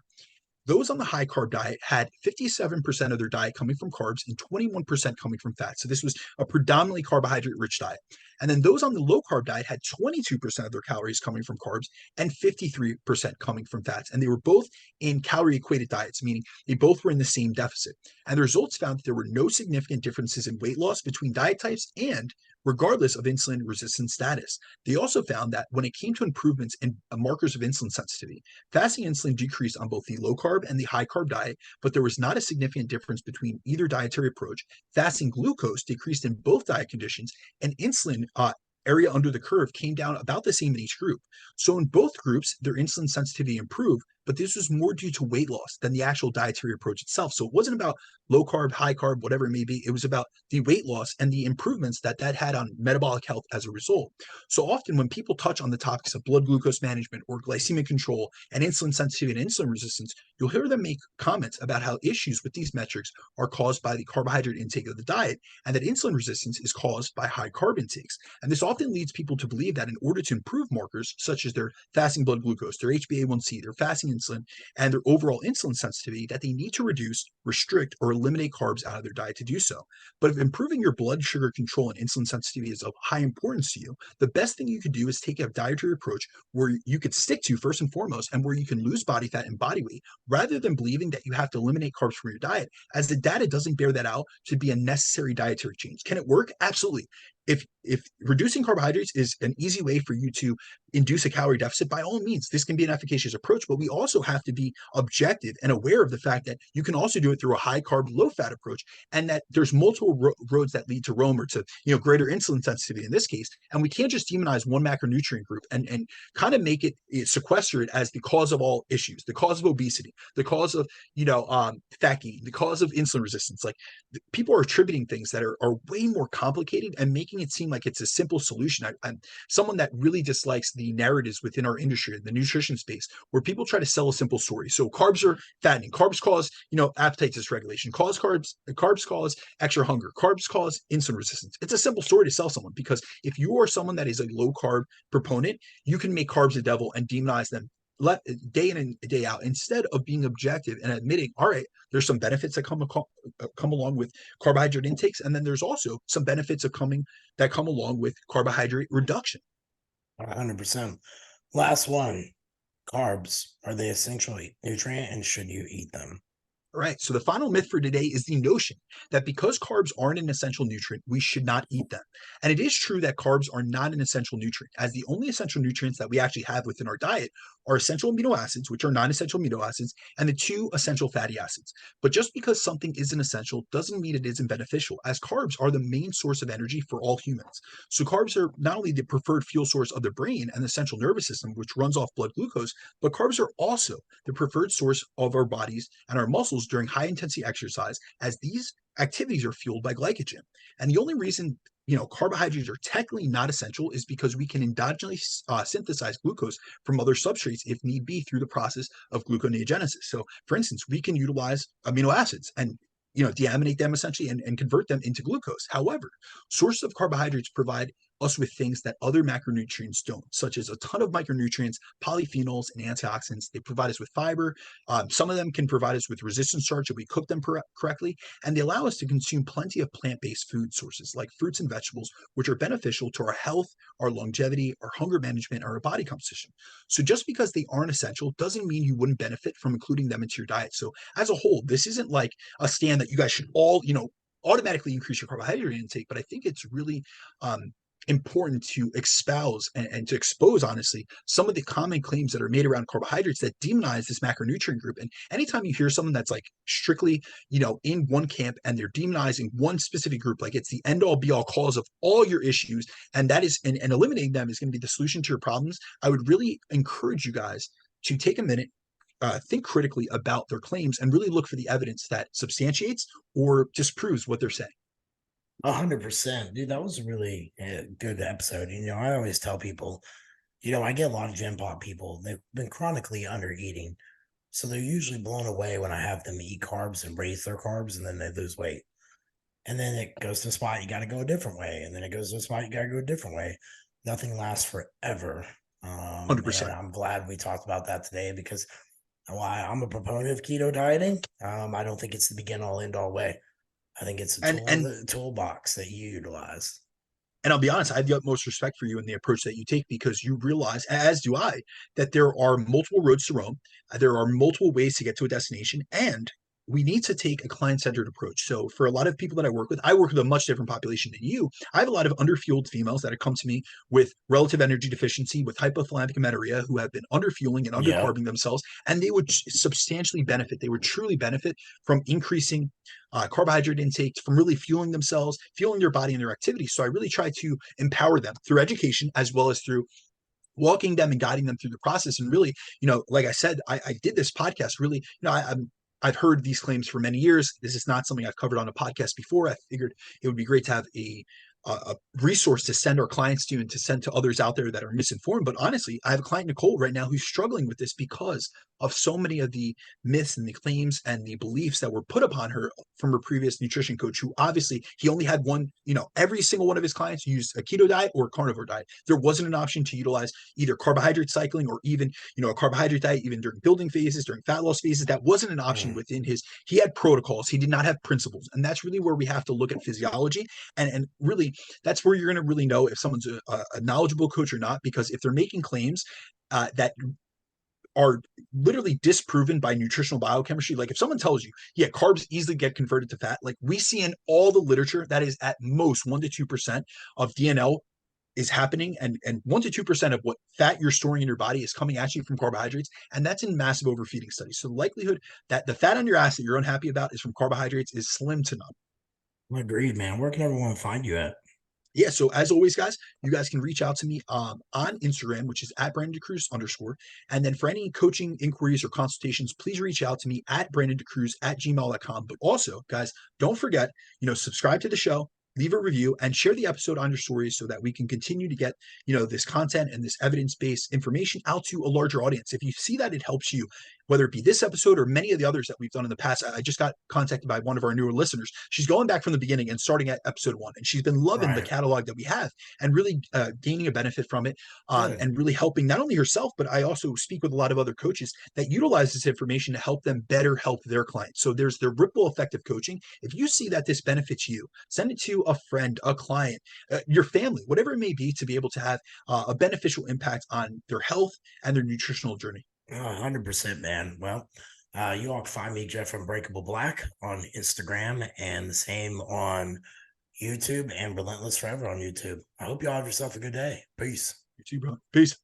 Those on the high carb diet had 57% of their diet coming from carbs and 21% coming from fat. So this was a predominantly carbohydrate rich diet. And then those on the low carb diet had 22% of their calories coming from carbs and 53% coming from fats. And they were both in calorie equated diets, meaning they both were in the same deficit. And the results found that there were no significant differences in weight loss between diet types and regardless of insulin resistance status. They also found that when it came to improvements in markers of insulin sensitivity, fasting insulin decreased on both the low carb and the high carb diet, but there was not a significant difference between either dietary approach. Fasting glucose decreased in both diet conditions, and insulin area under the curve came down about the same in each group. So in both groups, their insulin sensitivity improved, but this was more due to weight loss than the actual dietary approach itself. So it wasn't about low carb, high carb, whatever it may be. It was about the weight loss and the improvements that had on metabolic health as a result. So often when people touch on the topics of blood glucose management or glycemic control and insulin sensitivity and insulin resistance, you'll hear them make comments about how issues with these metrics are caused by the carbohydrate intake of the diet and that insulin resistance is caused by high carb intakes. And this often leads people to believe that in order to improve markers such as their fasting blood glucose, their HbA1c, their fasting insulin, and their overall insulin sensitivity, that they need to reduce, restrict, or eliminate carbs out of their diet to do so. But if improving your blood sugar control and insulin sensitivity is of high importance to you, the best thing you could do is take a dietary approach where you could stick to first and foremost, and where you can lose body fat and body weight, rather than believing that you have to eliminate carbs from your diet, as the data doesn't bear that out to be a necessary dietary change. Can it work? Absolutely. If reducing carbohydrates is an easy way for you to induce a calorie deficit, by all means, this can be an efficacious approach, but we also have to be objective and aware of the fact that you can also do it through a high carb, low fat approach, and that there's multiple roads that lead to Rome or to, greater insulin sensitivity in this case. And we can't just demonize one macronutrient group and kind of make it sequester it as the cause of all issues, the cause of obesity, the cause of, fat gain, the cause of insulin resistance. Like, people are attributing things that are way more complicated and making it seem like it's a simple solution. I'm someone that really dislikes the narratives within our industry, the nutrition space, where people try to sell a simple story. So carbs are fattening. Carbs cause, appetite dysregulation. Carbs cause extra hunger. Carbs cause insulin resistance. It's a simple story to sell someone, because if you are someone that is a low carb proponent, you can make carbs the devil and demonize them day in and day out, instead of being objective and admitting, all right, there's some benefits that come along with carbohydrate intakes, and then there's also some benefits that come along with carbohydrate reduction. 100%. Last one. Carbs, are they essentially nutrient, and should you eat them? All right. So the final myth for today is the notion that because carbs aren't an essential nutrient, we should not eat them. And it is true that carbs are not an essential nutrient, as the only essential nutrients that we actually have within our diet are essential amino acids, which are non-essential amino acids, and the 2 essential fatty acids. But just because something isn't essential doesn't mean it isn't beneficial, as carbs are the main source of energy for all humans. So carbs are not only the preferred fuel source of the brain and the central nervous system, which runs off blood glucose, but carbs are also the preferred source of our bodies and our muscles during high intensity exercise, as these activities are fueled by glycogen. And the only reason carbohydrates are technically not essential is because we can endogenously synthesize glucose from other substrates if need be through the process of gluconeogenesis. So for instance, we can utilize amino acids and deaminate them essentially and convert them into glucose. However, sources of carbohydrates provide us with things that other macronutrients don't, such as a ton of micronutrients, polyphenols, and antioxidants. They provide us with fiber. Some of them can provide us with resistant starch if we cook them correctly, and they allow us to consume plenty of plant-based food sources like fruits and vegetables, which are beneficial to our health, our longevity, our hunger management, or our body composition. So just because they aren't essential doesn't mean you wouldn't benefit from including them into your diet. So as a whole, this isn't like a stand that you guys should all, automatically increase your carbohydrate intake, but I think it's really important to espouse and to expose, honestly, some of the common claims that are made around carbohydrates that demonize this macronutrient group. And anytime you hear someone that's like strictly, in one camp and they're demonizing one specific group, like it's the end all be all cause of all your issues, and that is, and eliminating them is going to be the solution to your problems, I would really encourage you guys to take a minute, think critically about their claims and really look for the evidence that substantiates or disproves what they're saying. 100%, dude. That was a really good episode. I always tell people, I get a lot of gym pop people. They've been chronically under eating, so they're usually blown away when I have them eat carbs and raise their carbs, and then they lose weight. And then it goes to a spot you got to go a different way, and then it goes to a spot you got to go a different way. Nothing lasts forever. 100%. And I'm glad we talked about that today, because while I'm a proponent of keto dieting, I don't think it's the begin all end all way. I think it's a toolbox that you utilize. And I'll be honest, I have the utmost respect for you and the approach that you take, because you realize, as do I, that there are multiple roads to Rome. There are multiple ways to get to a destination, and we need to take a client-centered approach. So for a lot of people that I work with a much different population than you. I have a lot of underfueled females that have come to me with relative energy deficiency, with hypothalamic amenorrhea, who have been underfueling and undercarbing themselves, and they would substantially benefit. They would truly benefit from increasing carbohydrate intake, from really fueling themselves, fueling their body and their activities. So I really try to empower them through education, as well as through walking them and guiding them through the process. And really, like I said, I did this podcast really, I've heard these claims for many years. This is not something I've covered on a podcast before. I figured it would be great to have a resource to send our clients to and to send to others out there that are misinformed. But honestly, I have a client, Nicole, right now who's struggling with this because of so many of the myths and the claims and the beliefs that were put upon her from her previous nutrition coach, who obviously he only had one, every single one of his clients used a keto diet or a carnivore diet. There wasn't an option to utilize either carbohydrate cycling or even, a carbohydrate diet, even during building phases, during fat loss phases. That wasn't an option within he had protocols. He did not have principles. And that's really where we have to look at physiology, and really that's where you're going to really know if someone's a knowledgeable coach or not, because if they're making claims that are literally disproven by nutritional biochemistry, like if someone tells you, yeah, carbs easily get converted to fat, like we see in all the literature, that is at most 1% to 2% of DNL is happening, and 1% to 2% of what fat you're storing in your body is coming at you from carbohydrates, and that's in massive overfeeding studies. So the likelihood that the fat on your ass that you're unhappy about is from carbohydrates is slim to none. Agreed, man. Where can everyone find you at? Yeah, so as always, guys, you guys can reach out to me on Instagram, which is at @BrandonDeCruz_. And then for any coaching inquiries or consultations, please reach out to me at BrandonDeCruz@gmail.com. But also, guys, don't forget, subscribe to the show, leave a review, and share the episode on your stories so that we can continue to get, this content and this evidence-based information out to a larger audience. If you see that it helps you, whether it be this episode or many of the others that we've done in the past. I just got contacted by one of our newer listeners. She's going back from the beginning and starting at episode 1, and she's been loving the catalog that we have and really gaining a benefit from it, and really helping not only herself, but I also speak with a lot of other coaches that utilize this information to help them better help their clients. So there's the ripple effect of coaching. If you see that this benefits you, send it to a friend, a client, your family, whatever it may be, to be able to have a beneficial impact on their health and their nutritional journey. 100%, man. Well, you all can find me, Jeff Unbreakable Black, on Instagram, and the same on YouTube, and Relentless Forever on YouTube. I hope you all have yourself a good day. Peace. You too, bro. Peace.